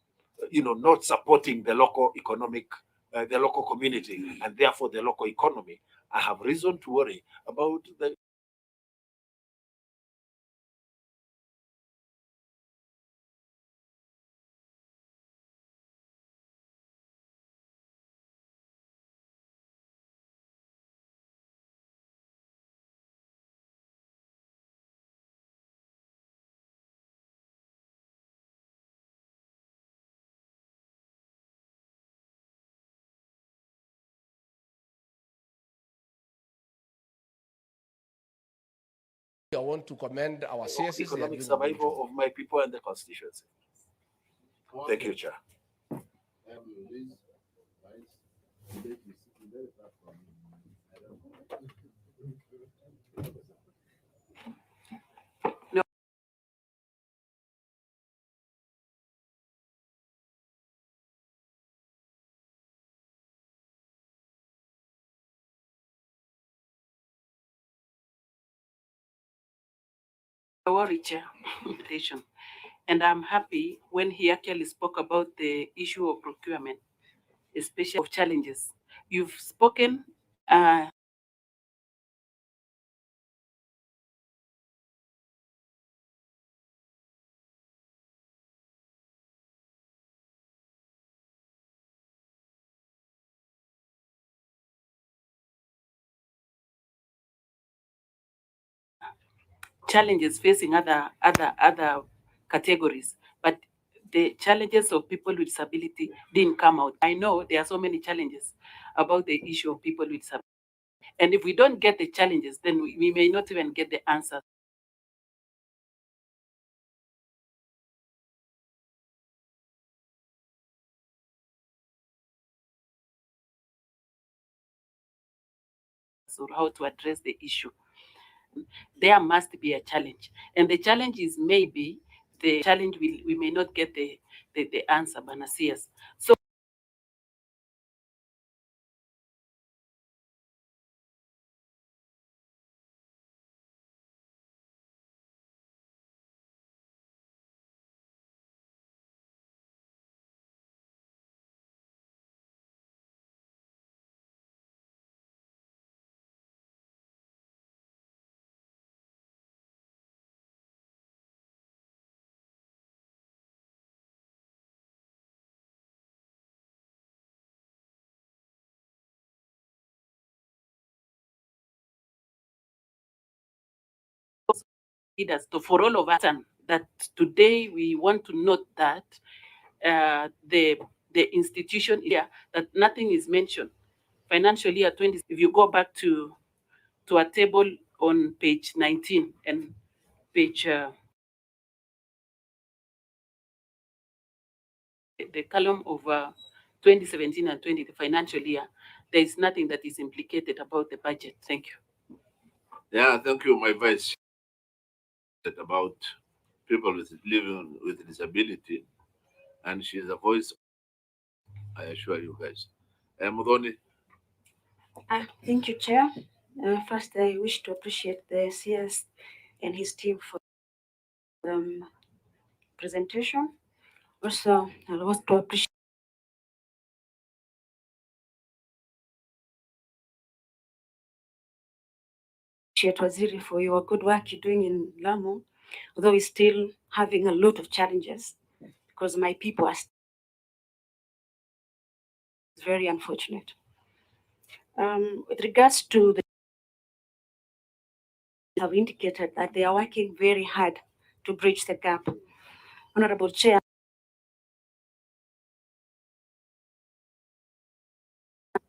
not supporting the local economic, the local community, and therefore the local economy, I have reason to worry about the I want to commend our CSs. economic survival of my people and the constituency. Thank you, Chair. Worry, Chair, invitation. And I'm happy when he actually spoke about the issue of procurement, especially of challenges. You've spoken challenges facing other categories, but the challenges of people with disability didn't come out. I know there are so many challenges about the issue of people with disability. And if we don't get the challenges, then we may not even get the answers. Or how to address the issue. There must be a challenge. And the challenge is maybe the challenge we may not get the answer, Banasias. So leaders, for all of us, that today we want to note that the institution here, that nothing is mentioned. Financial year 20, if you go back to a table on page 19 and page the column of 2017 and 20, the financial year, there is nothing that is implicated about the budget. Thank you. Yeah, thank you, my vice. About people living with disability, and she's a voice. I assure you guys. Mudhoni. Thank you, Chair. First, I wish to appreciate the CS and his team for the presentation. Also, I want to appreciate appreciate Waziri for your good work you're doing in Lamu, although we're still having a lot of challenges because my people are very unfortunate. With regards to the have indicated that they are working very hard to bridge the gap. Honorable Chair,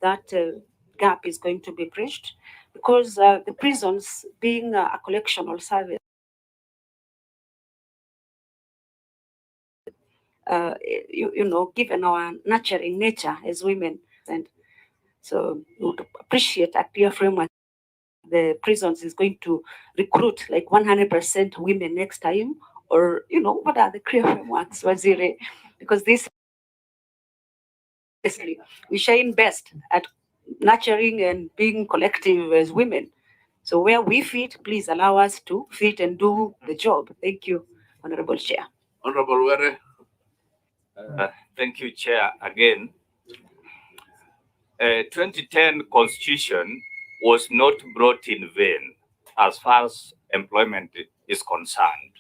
that gap is going to be bridged because the prisons being a collectional service, you know, given our nurturing nature as women, and so we would appreciate a clear framework. The prisons is going to recruit like 100% women next time, or you know, what are the clear frameworks, Waziri? Because this, honestly, we shine best at nurturing and being collective as women. So where we fit, please allow us to fit and do the job. Thank you, Honorable Chair. Honorable Were. Thank you, Chair. Again, 2010 Constitution was not brought in vain as far as employment is concerned,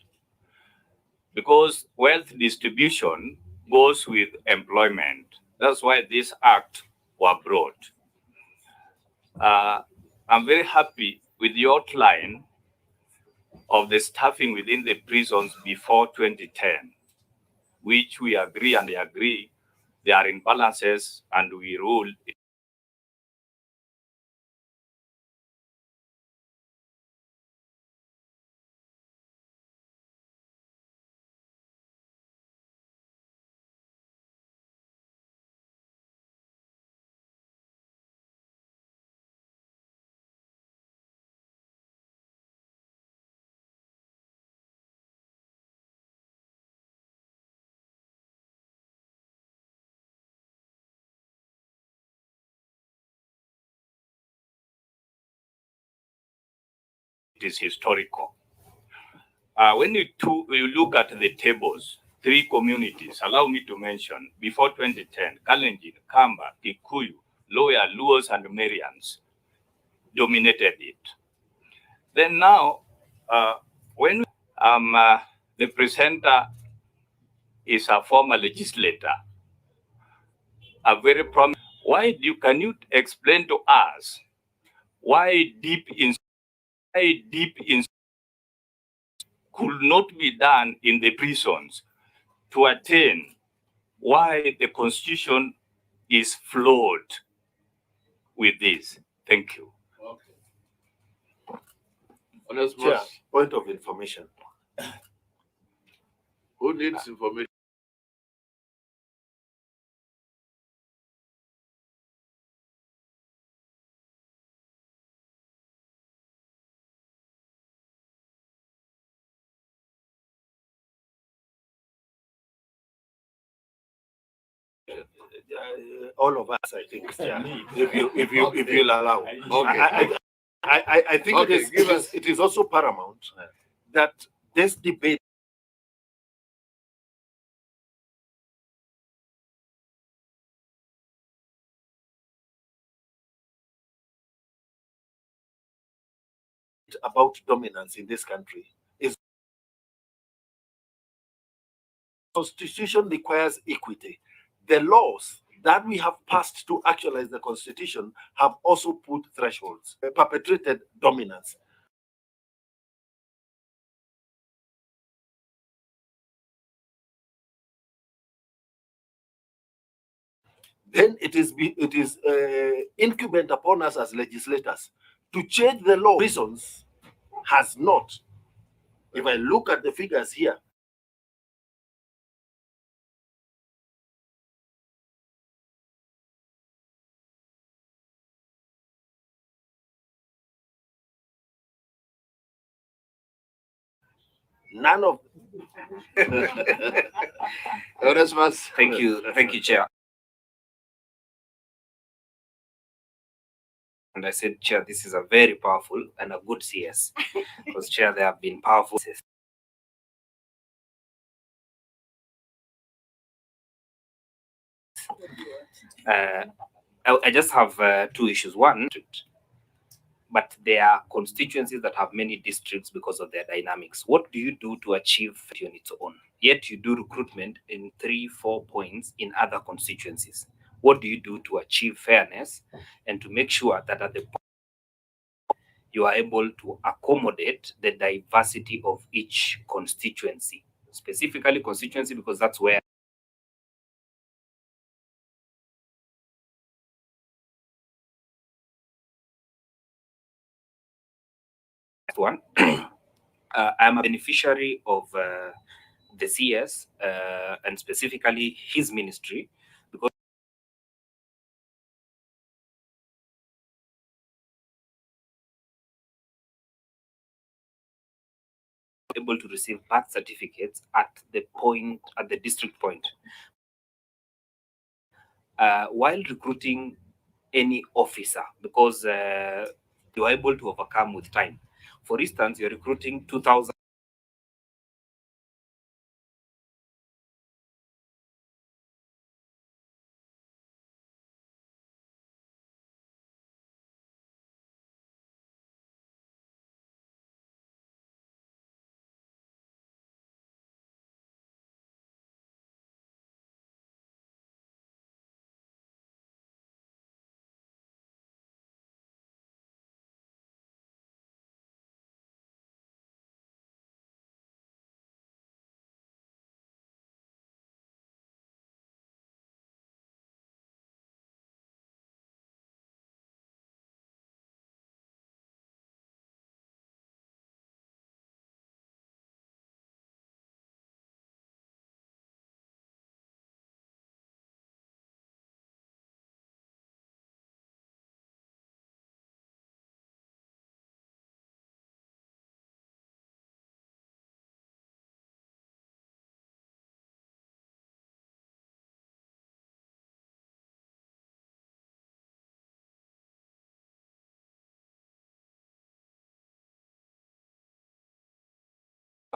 because wealth distribution goes with employment. That's why this act was brought. I'm very happy with the outline of the staffing within the prisons before 2010, which we agree they are in balances and we rule. It is historical. When you look at the tables, 3 communities, allow me to mention, before 2010, Kalenjin, Kamba, Kikuyu, Loya, Luos, and Merians dominated it. Then now, when the presenter is a former legislator, a very prominent, can you explain to us why deep in could not be done in the prisons to attain why the Constitution is flawed with this? Thank you. Okay. Chair, point of information. Who needs information? All of us, I think, Chair, if you'll allow. Okay. I think Okay, it is also paramount that this debate about dominance in this country is Constitution requires equity. The laws that we have passed to actualize the Constitution have also put thresholds, perpetrated dominance. Then it is incumbent upon us as legislators to change the law. Prisons has not. If I look at the figures here, none of Thank you, Chair. And I said, Chair, this is a very powerful and a good CS. Because, Chair, there have been powerful CS. I just have 2 issues. One, but there are constituencies that have many districts because of their dynamics. What do you do to achieve on its own? Yet you do recruitment in 3-4 points in other constituencies. What do you do to achieve fairness and to make sure that at the you are able to accommodate the diversity of each constituency, specifically constituency, because that's where one. I'm a beneficiary of the CS and specifically his ministry, because able to receive birth certificates at the district point. While recruiting any officer, because you are able to overcome with time. For instance, you're recruiting 2,000.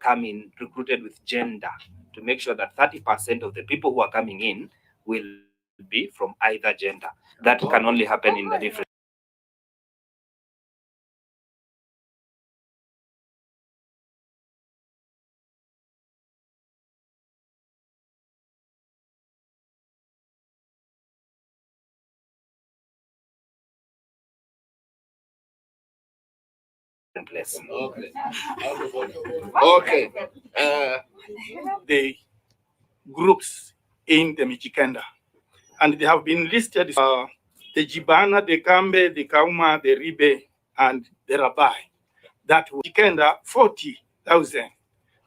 Come in recruited with gender to make sure that 30% of the people who are coming in will be from either gender. That can only happen in the different. Place. Okay. The groups in the Michikenda, and they have been listed: the Jibana, the Kambe, the Kauma, the Ribe, and the Rabai. That Michikenda 40,000,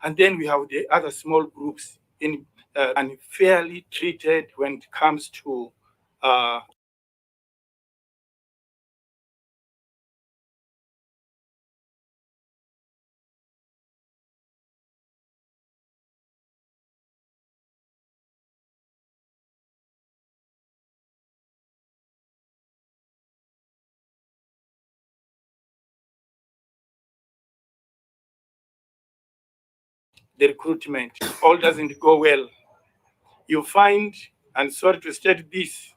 and then we have the other small groups in unfairly treated when it comes to the recruitment. All doesn't go well. You find, and sorry to state this,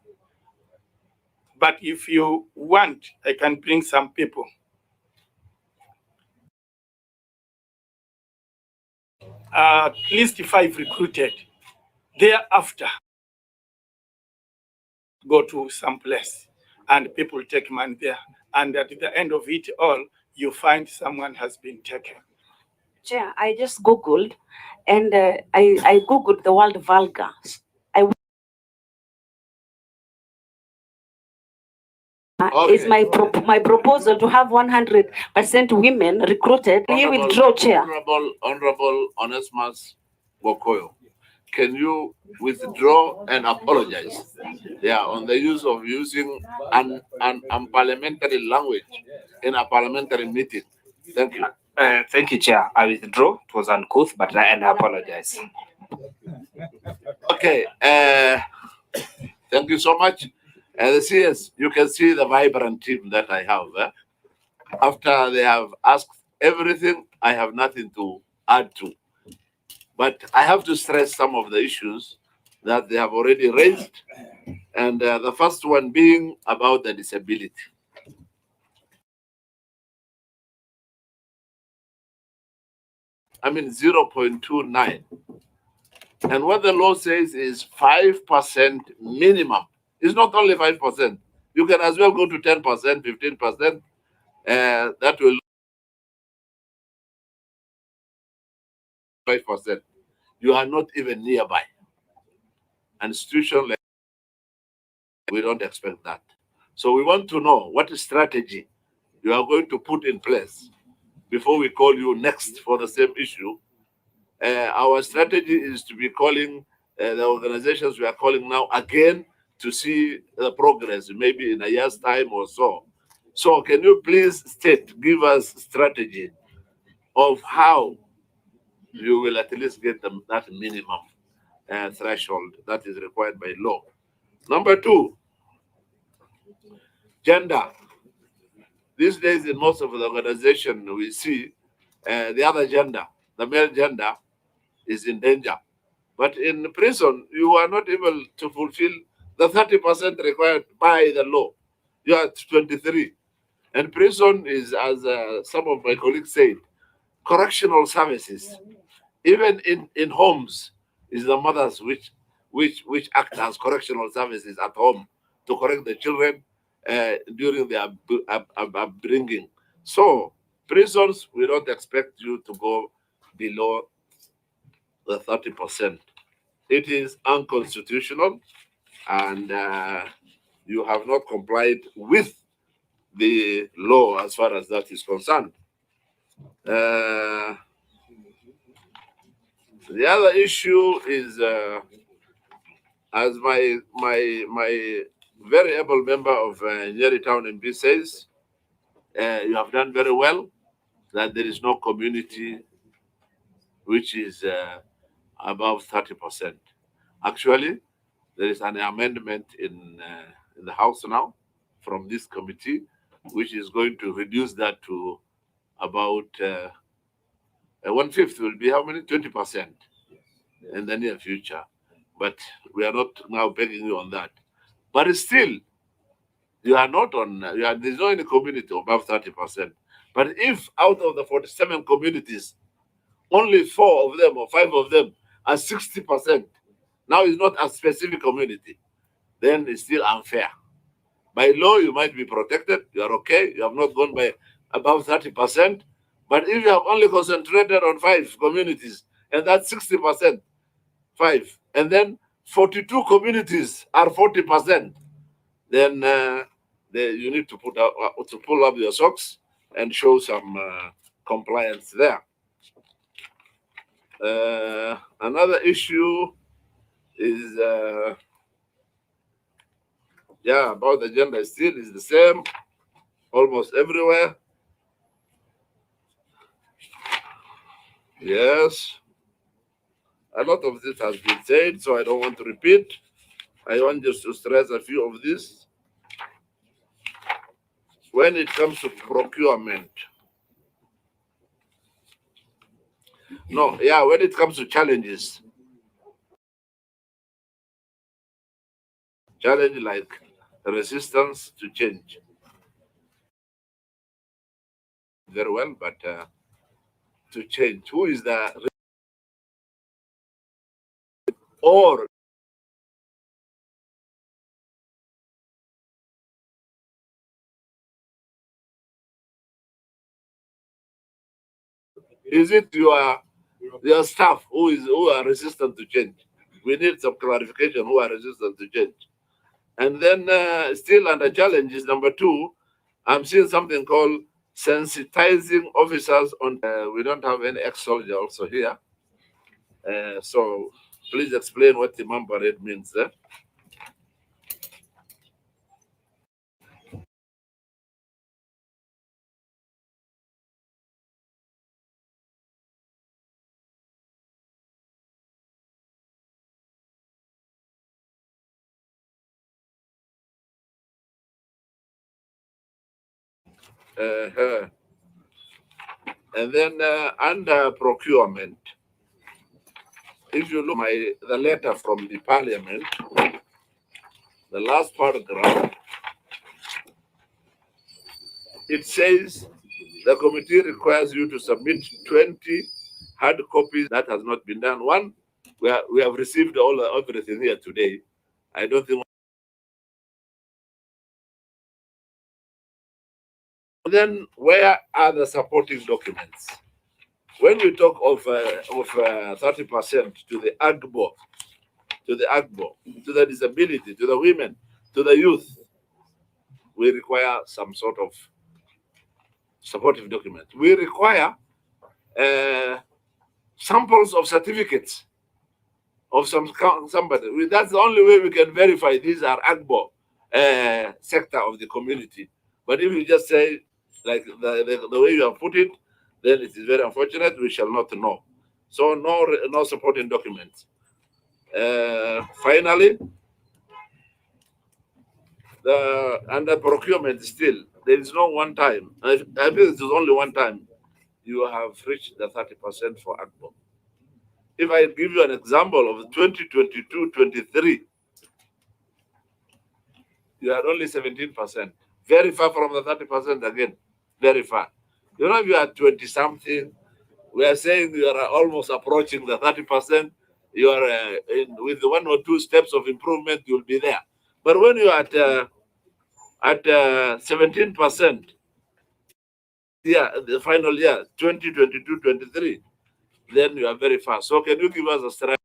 but if you want, I can bring some people. At least 5 recruited. Thereafter, go to some place and people take money there. And at the end of it all, you find someone has been taken. Chair, I just Googled and I Googled the word vulgar. Is my proposal to have 100% women recruited. You withdraw, Chair. Honorable Onesmus Bokoyo, can you withdraw and apologize? Yeah, on the use of using an unparliamentary language in a parliamentary meeting. Thank you. Thank you, Chair. I withdraw. It was uncouth, but I apologize. Okay. Thank you so much. The CS, you can see the vibrant team that I have. After they have asked everything, I have nothing to add to. But I have to stress some of the issues that they have already raised. And the first one being about the disability. 0.29. And what the law says is 5% minimum. It's not only 5%. You can as well go to 10%, 15%. That will 5%. You are not even nearby. An institution like we don't expect that. So we want to know what strategy you are going to put in place before we call you next for the same issue. Our strategy is to be calling the organizations we are calling now again to see the progress, maybe in a year's time or so. So can you please give us strategy of how you will at least get that minimum threshold that is required by law. Number two, gender. These days in most of the organization, we see the other gender, the male gender, is in danger. But in prison, you are not able to fulfill the 30% required by the law. You are 23. And prison is, as some of my colleagues said, correctional services. Even in homes, is the mothers which act as correctional services at home to correct the children during their upbringing. So prisons, we don't expect you to go below the 30%. It is unconstitutional, and you have not complied with the law as far as that is concerned. The other issue is, as my very able member of Nyeri Town MP says, you have done very well, that there is no community which is above 30%. Actually, there is an amendment in the House now from this committee, which is going to reduce that to about 1/5 will be how many? 20% in the near future. But we are not now begging you on that. But still, you are not on, there's no any community above 30%. But if out of the 47 communities, only 4 of them or 5 of them are 60%, now it's not a specific community, then it's still unfair. By law, you might be protected, you are okay, you have not gone by above 30%. But if you have only concentrated on 5 communities, and that's 60%, 5, and then 42 communities are 40%, then you need to pull up your socks and show some compliance there. Another issue is about the gender still is the same almost everywhere. Yes, a lot of this has been said, so I don't want to repeat. I want just to stress a few of these. When it comes to procurement, when it comes to challenges, challenge like resistance to change. Very well, but to change, who is the or is it your staff who are resistant to change? We need some clarification who are resistant to change. And then still under challenges, number 2, I'm seeing something called sensitizing officers on. We don't have any ex-soldier also here. So please explain what the Imam Parade means there. And then under procurement, if you look the letter from the parliament, the last paragraph, it says the committee requires you to submit 20 hard copies. That has not been done. One, we have received everything here today. I don't think. Then where are the supporting documents? When we talk of 30% to the AGBO, to the disability, to the women, to the youth, we require some sort of supportive document. We require samples of certificates of somebody. That's the only way we can verify these are AGBO sector of the community. But if you just say, like the way you have put it, then it is very unfortunate. We shall not know. So no supporting documents. Finally, under procurement still, there is no one time. I think it is only one time you have reached the 30% for AGBO. If I give you an example of 2022-23, you are only 17%. Very far from the 30% again. Very far. You know, if you are 20 something, we are saying you are almost approaching the 30%. You are with 1 or 2 steps of improvement, you'll be there. But when you are at 17%, yeah, the final year, 2022-23, then you are very fast. So can you give us a strategy?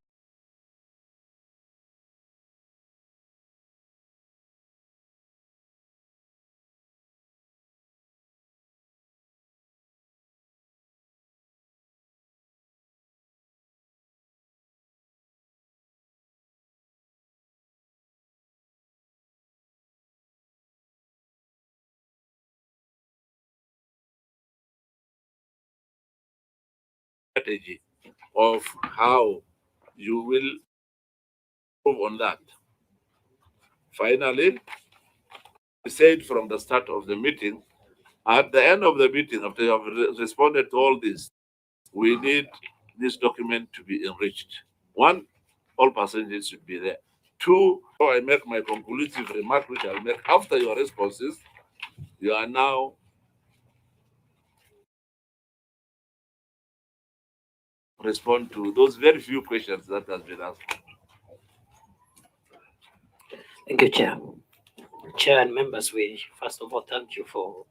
Strategy of how you will move on that. Finally, we said from the start of the meeting, at the end of the meeting, after you have responded to all this, we need this document to be enriched. 1, all passengers should be there. 2, I make my conclusive remark, which I'll make after your responses. You are now respond to those very few questions that has been asked. Thank you, Chair. Chair and members, we first of all thank you for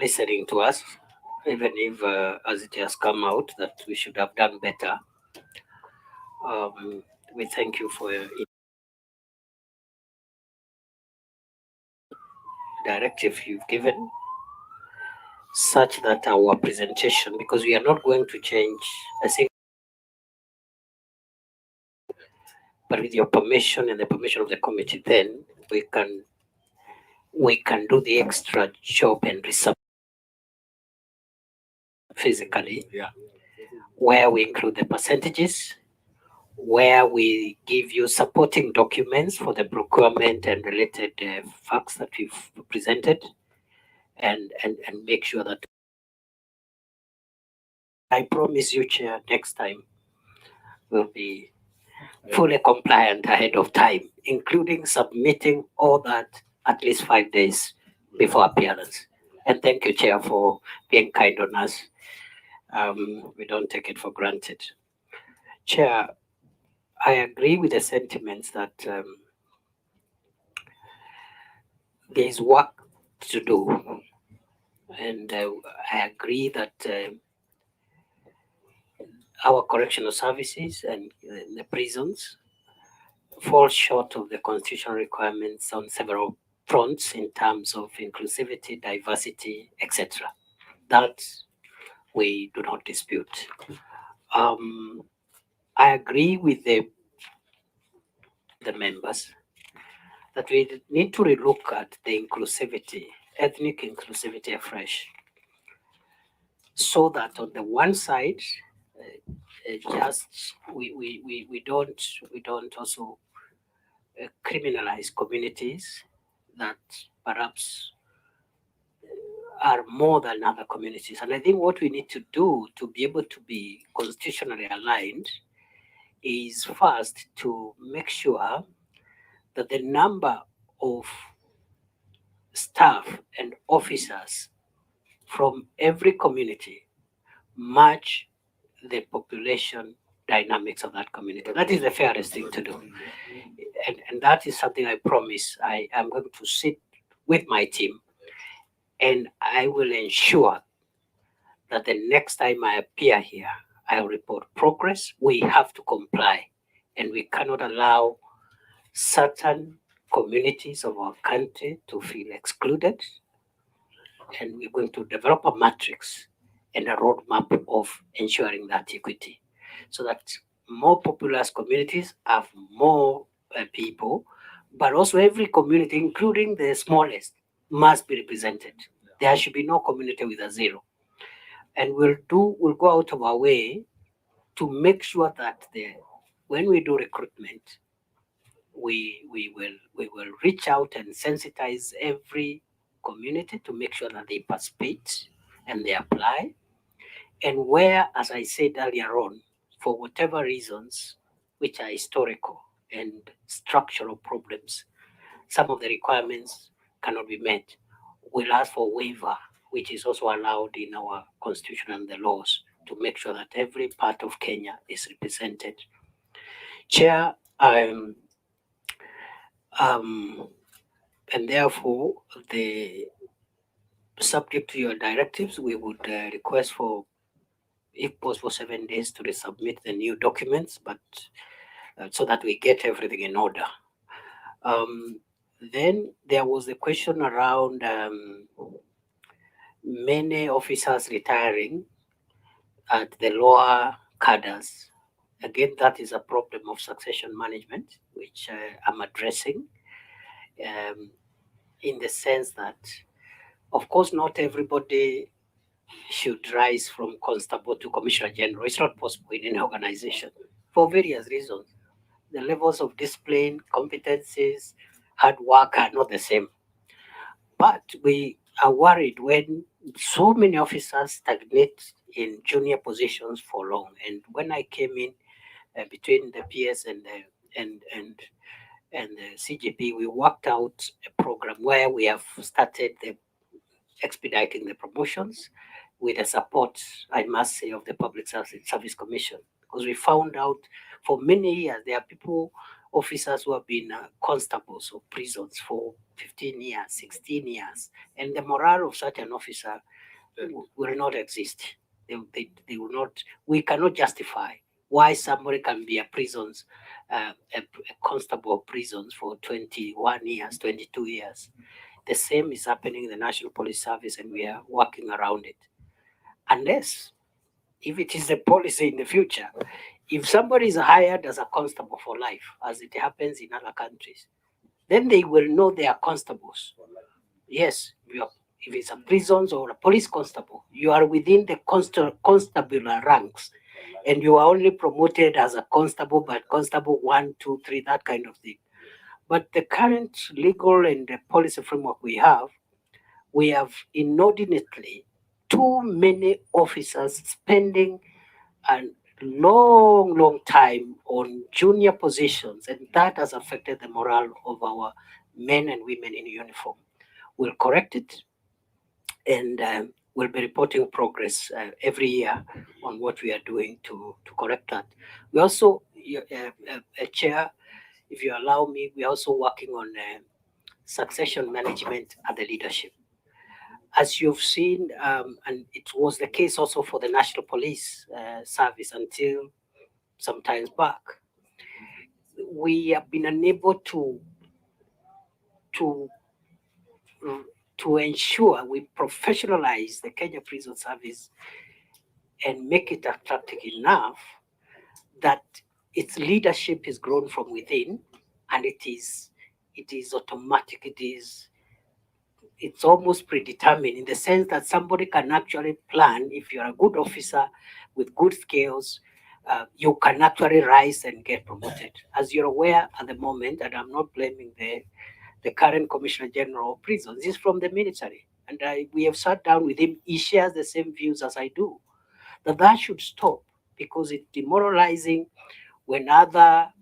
listening to us, even if, as it has come out, that we should have done better. We thank you for your directive you've given, such that our presentation, because we are not going to change, I think, but with your permission and the permission of the committee, then we can do the extra job and research physically, where we include the percentages, where we give you supporting documents for the procurement and related facts that we've presented, and make sure that I promise you, Chair, next time we'll be fully compliant ahead of time, including submitting all that at least 5 days before appearance. And thank you, Chair, for being kind on us. We don't take it for granted. Chair, I agree with the sentiments that there is work to do. And I agree that our correctional services and the prisons fall short of the constitutional requirements on several fronts in terms of inclusivity, diversity, etc. That we do not dispute. I agree with the members that we need to relook at the inclusivity, ethnic inclusivity afresh, so that on the one side, just we don't also criminalize communities that perhaps are more than other communities. And I think what we need to do to be able to be constitutionally aligned is first to make sure that the number of staff and officers from every community match the population dynamics of that community. That is the fairest thing to do. And that is something I promise. I am going to sit with my team and I will ensure that the next time I appear here, I'll report progress. We have to comply, and we cannot allow certain communities of our country to feel excluded. And we're going to develop a matrix and a roadmap of ensuring that equity so that more populous communities have more people, but also every community, including the smallest, must be represented. There should be no community with a zero. And we'll go out of our way to make sure that when we do recruitment, we will reach out and sensitize every community to make sure that they participate and they apply. And where, as I said earlier on, for whatever reasons, which are historical and structural problems, some of the requirements cannot be met, we'll ask for waiver, which is also allowed in our constitution and the laws, to make sure that every part of Kenya is represented. Chair, and therefore, subject to your directives, we would request for, if possible, 7 days to resubmit the new documents, but so that we get everything in order. Then there was a question around many officers retiring at the lower cadres. Again, that is a problem of succession management, which I'm addressing, in the sense that, of course, not everybody should rise from constable to commissioner general. It's not possible in any organization for various reasons. The levels of discipline, competencies, hard work are not the same. But we are worried when so many officers stagnate in junior positions for long. And when I came in between the PS and the CGP, we worked out a program where we have started expediting the promotions with the support, I must say, of the Public Service Commission. Because we found out for many years there are officers who have been constables of prisons for 15 years, 16 years, and the morale of such an officer will not exist. They will not. We cannot justify why somebody can be a constable of prisons for 21 years, 22 years. The same is happening in the National Police Service, and we are working around it. Unless, if it is a policy in the future, if somebody is hired as a constable for life, as it happens in other countries, then they will know they are constables. Yes, if it's a prisons or a police constable, you are within the constable ranks, and you are only promoted as a constable, but constable 1, 2, 3, that kind of thing. But the current legal and the policy framework we have inordinately too many officers spending a long time on junior positions, and that has affected the morale of our men and women in uniform. We'll correct it, and we'll be reporting progress every year on what we are doing to correct that. We also, Chair, if you allow me, we're also working on succession management at the leadership. As you've seen, and it was the case also for the National Police Service until some times back, we have been unable to ensure we professionalize the Kenya Prison Service and make it attractive enough that its leadership is grown from within, and it is automatic. It's almost predetermined in the sense that somebody can actually plan. If you're a good officer with good skills, you can actually rise and get promoted. As you're aware at the moment, and I'm not blaming the current Commissioner General of Prisons, he's from the military. And we have sat down with him. He shares the same views as I do, that should stop, because it's demoralizing when other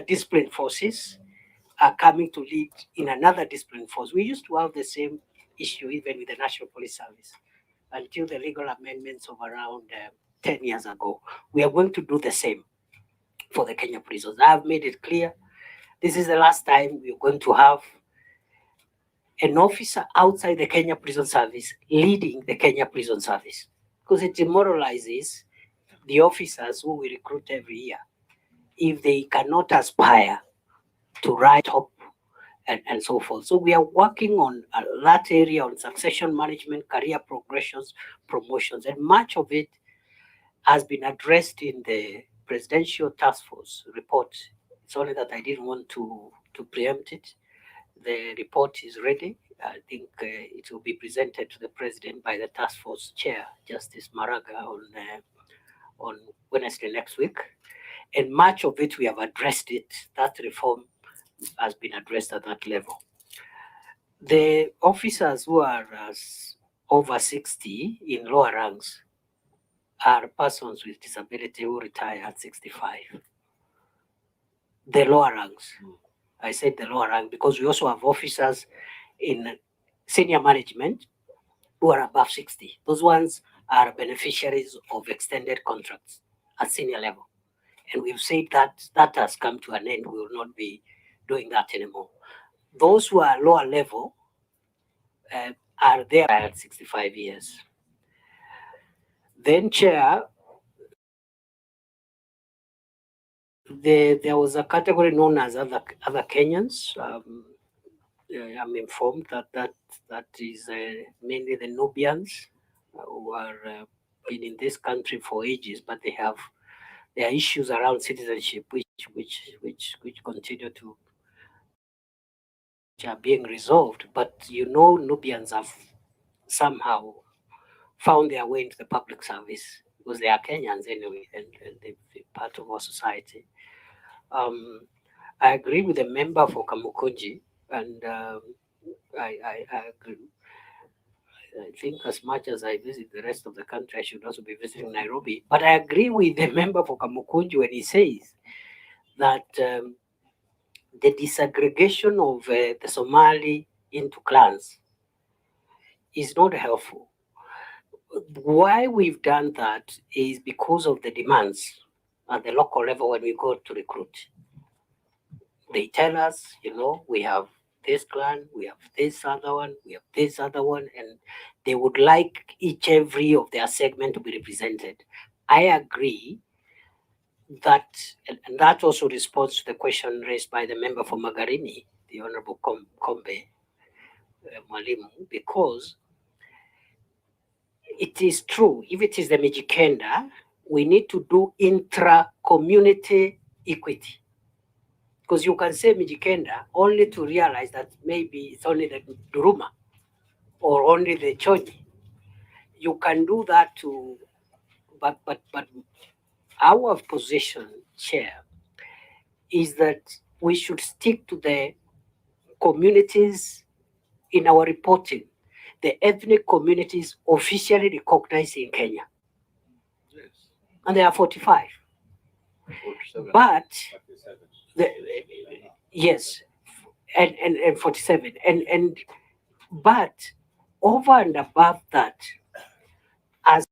disciplined forces are coming to lead in another discipline force. We used to have the same issue even with the National Police Service. until the legal amendments of around 10 years ago. We are going to do the same for the Kenya prisons. I have made it clear this is the last time we're going to have an officer outside the Kenya Prison Service leading the Kenya Prison Service, because it demoralizes the officers who we recruit every year if they cannot aspire to rise top and so forth. So we are working on that area on succession management, career progressions, promotions, and much of it has been addressed in the presidential task force report. It's only that I didn't want to preempt it. The report is ready. I think it will be presented to the president by the task force chair, Justice Maraga, on Wednesday next week. And much of it, we have addressed it. That reform has been addressed at that level. The officers who are over 60 in lower ranks are persons with disability who retire at 65. The lower ranks. I said the lower rank because we also have officers in senior management who are above 60. Those ones are beneficiaries of extended contracts at senior level. And we've said that that has come to an end. We will not be doing that anymore. Those who are lower level are there at 65 years. Then, Chair, there was a category known as other Kenyans. I'm informed that is mainly the Nubians who are been in this country for ages, but there are issues around citizenship which continue to which are being resolved. But Nubians have somehow found their way into the public service because they are Kenyans anyway, and they're part of our society. I agree with the member for Kamukunji, and I agree. I think as much as I visit the rest of the country, I should also be visiting Nairobi. But I agree with the member for Kamukunji when he says that the disaggregation of the Somali into clans is not helpful. Why we've done that is because of the demands at the local level when we go to recruit. They tell us, we have this clan, we have this other one, we have this other one, and they would like every of their segment to be represented. I agree that, and that also responds to the question raised by the member for Magarini, the Honorable Kombe Mwalimu, because it is true, if it is the Mijikenda, we need to do intra-community equity. Because you can say Mijikenda only to realize that maybe it's only the Duruma or only the Chonyi. You can do that too, but our position, Chair, is that we should stick to the communities in our reporting, the ethnic communities officially recognized in Kenya. Yes. And there are 45. 47. But yes, and 47. But over and above that, as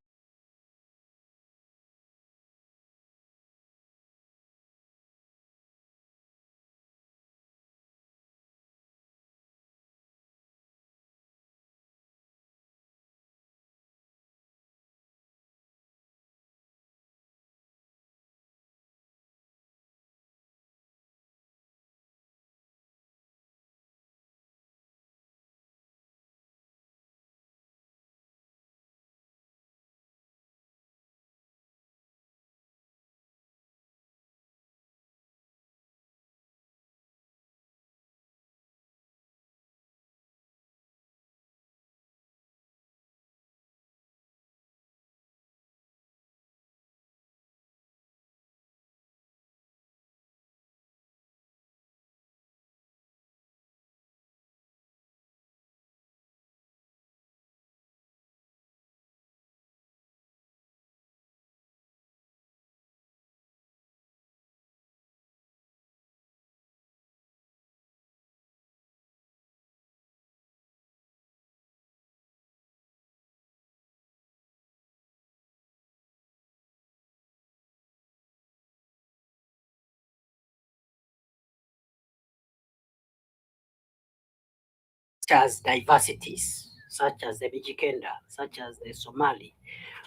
as diversities, such as the Mijikenda, such as the Somali,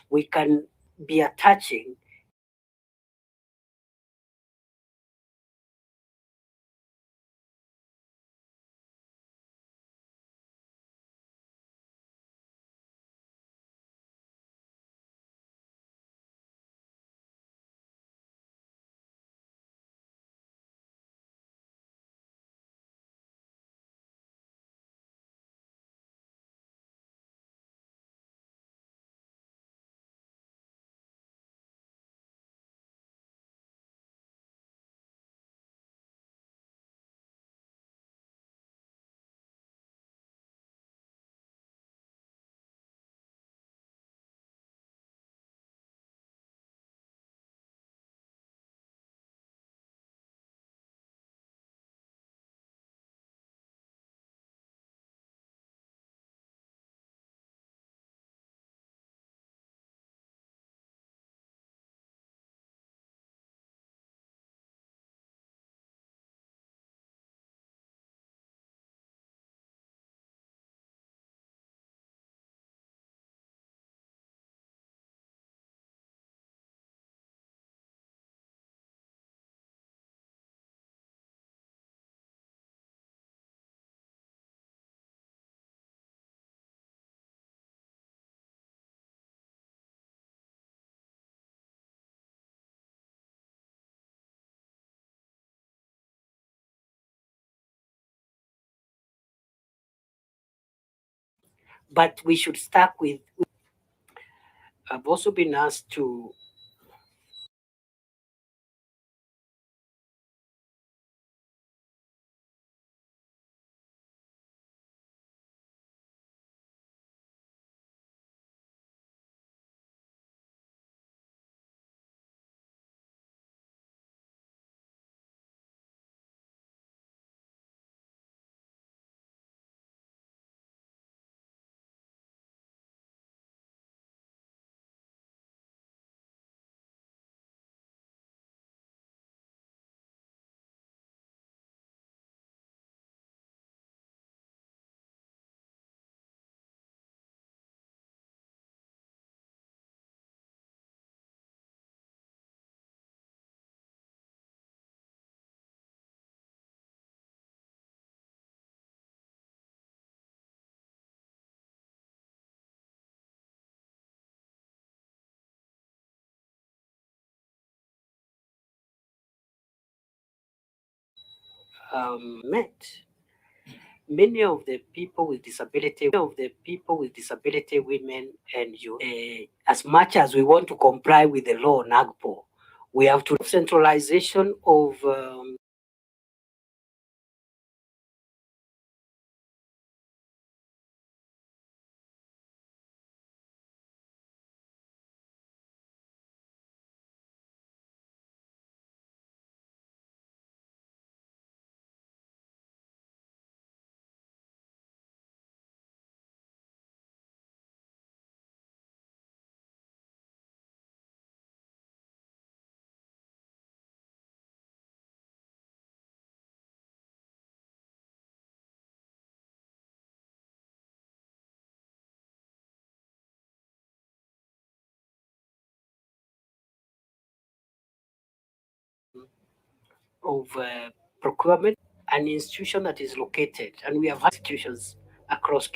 we can be attaching but we should start with. I've also been asked to met many of the people with disability, women and you. As much as we want to comply with the law, NAGPO, we have to centralization of procurement, an institution that is located, and we have institutions across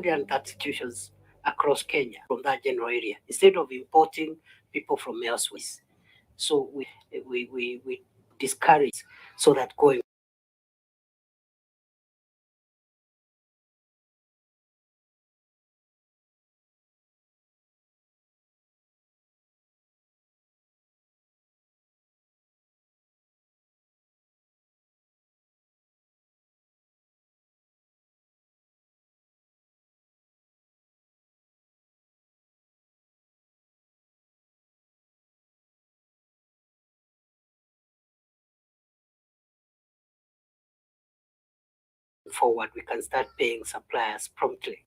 and institutions across Kenya from that general area instead of importing people from elsewhere. So we discourage so that going forward, we can start paying suppliers promptly.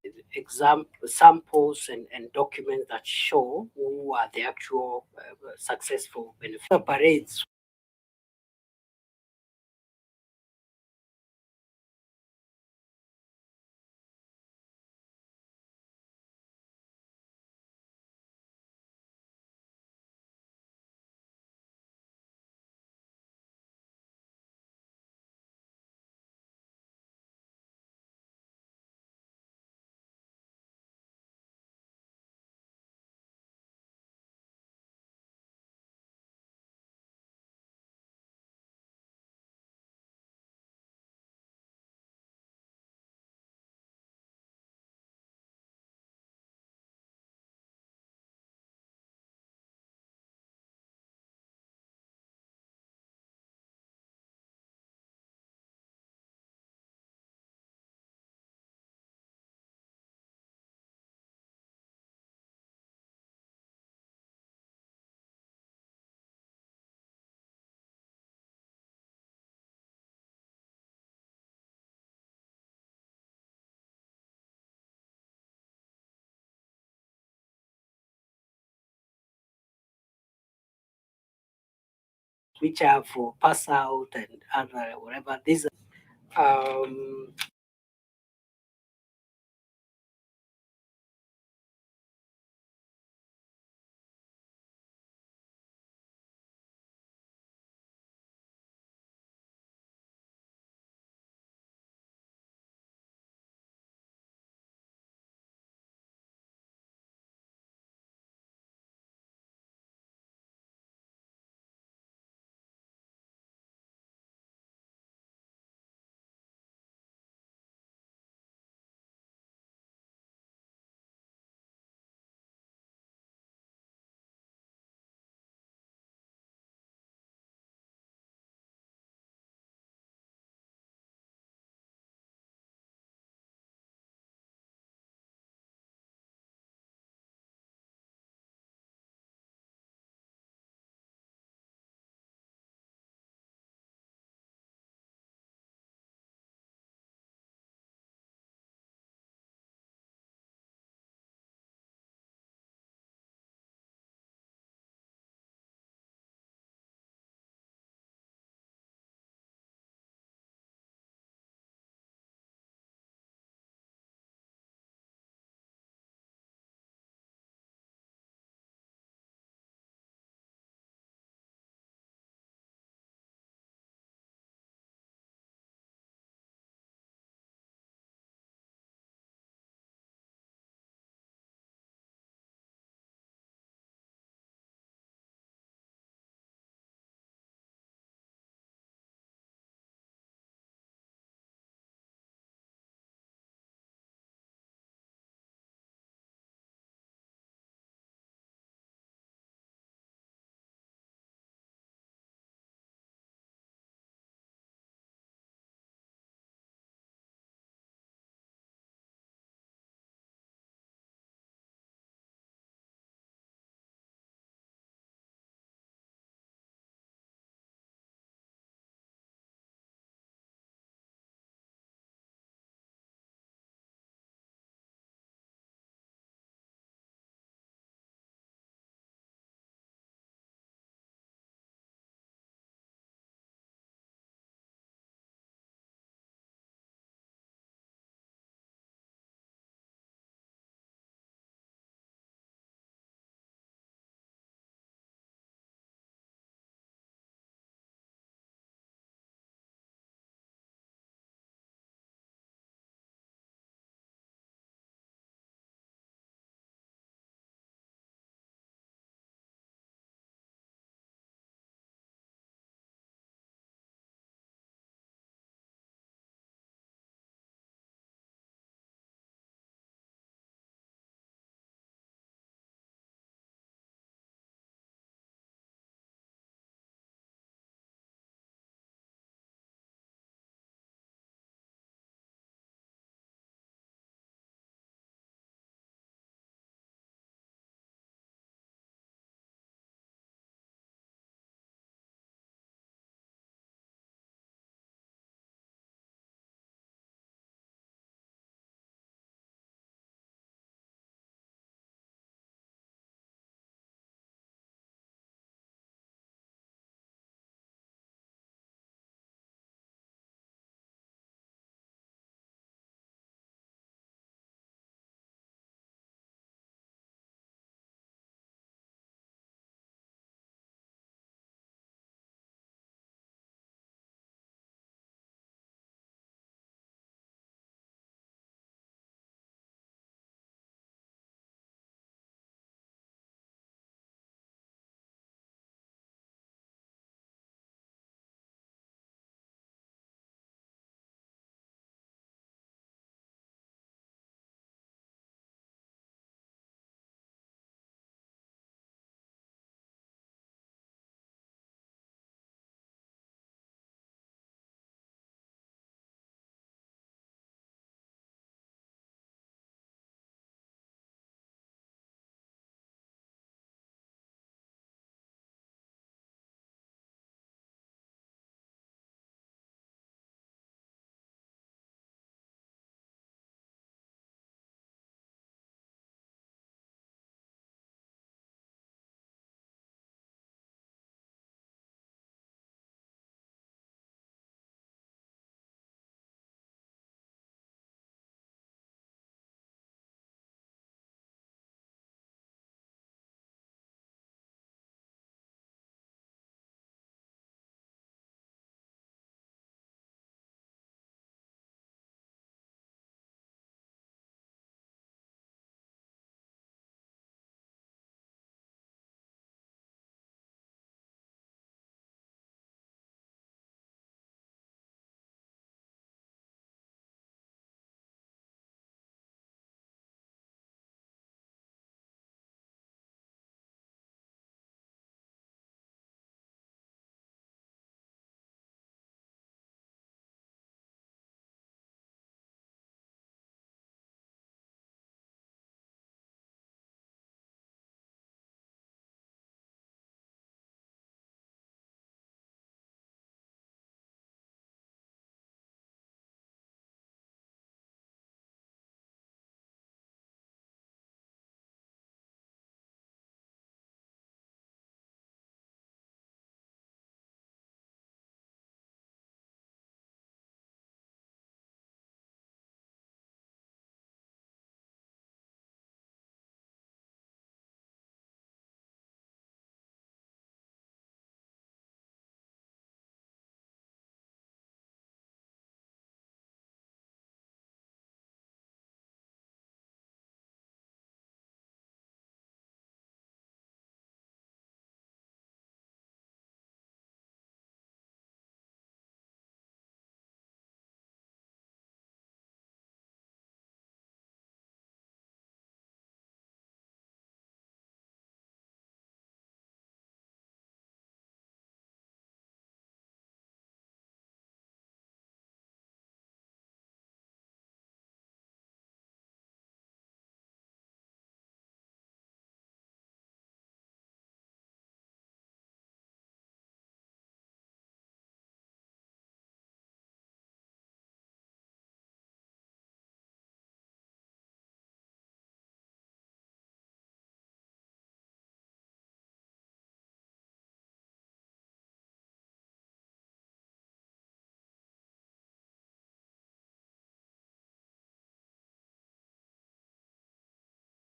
Samples and documents that show who are the actual successful beneficiaries. Parades which are for pass out and other whatever. These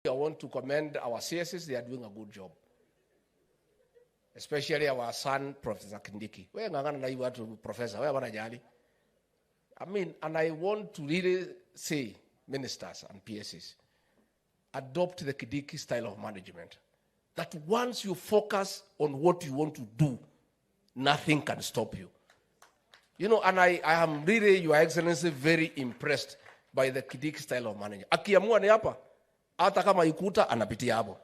I want to commend our CSs. They are doing a good job. Especially our son, Professor Kindiki. We're going to Professor. I mean, and I want to really say, ministers and PSs, adopt the Kindiki style of management. That once you focus on what you want to do, nothing can stop you. You know, and I am really, Your Excellency, very impressed by the Kindiki style of management. Akiamua ni hapa, hata kama ikuta anapitia hapo.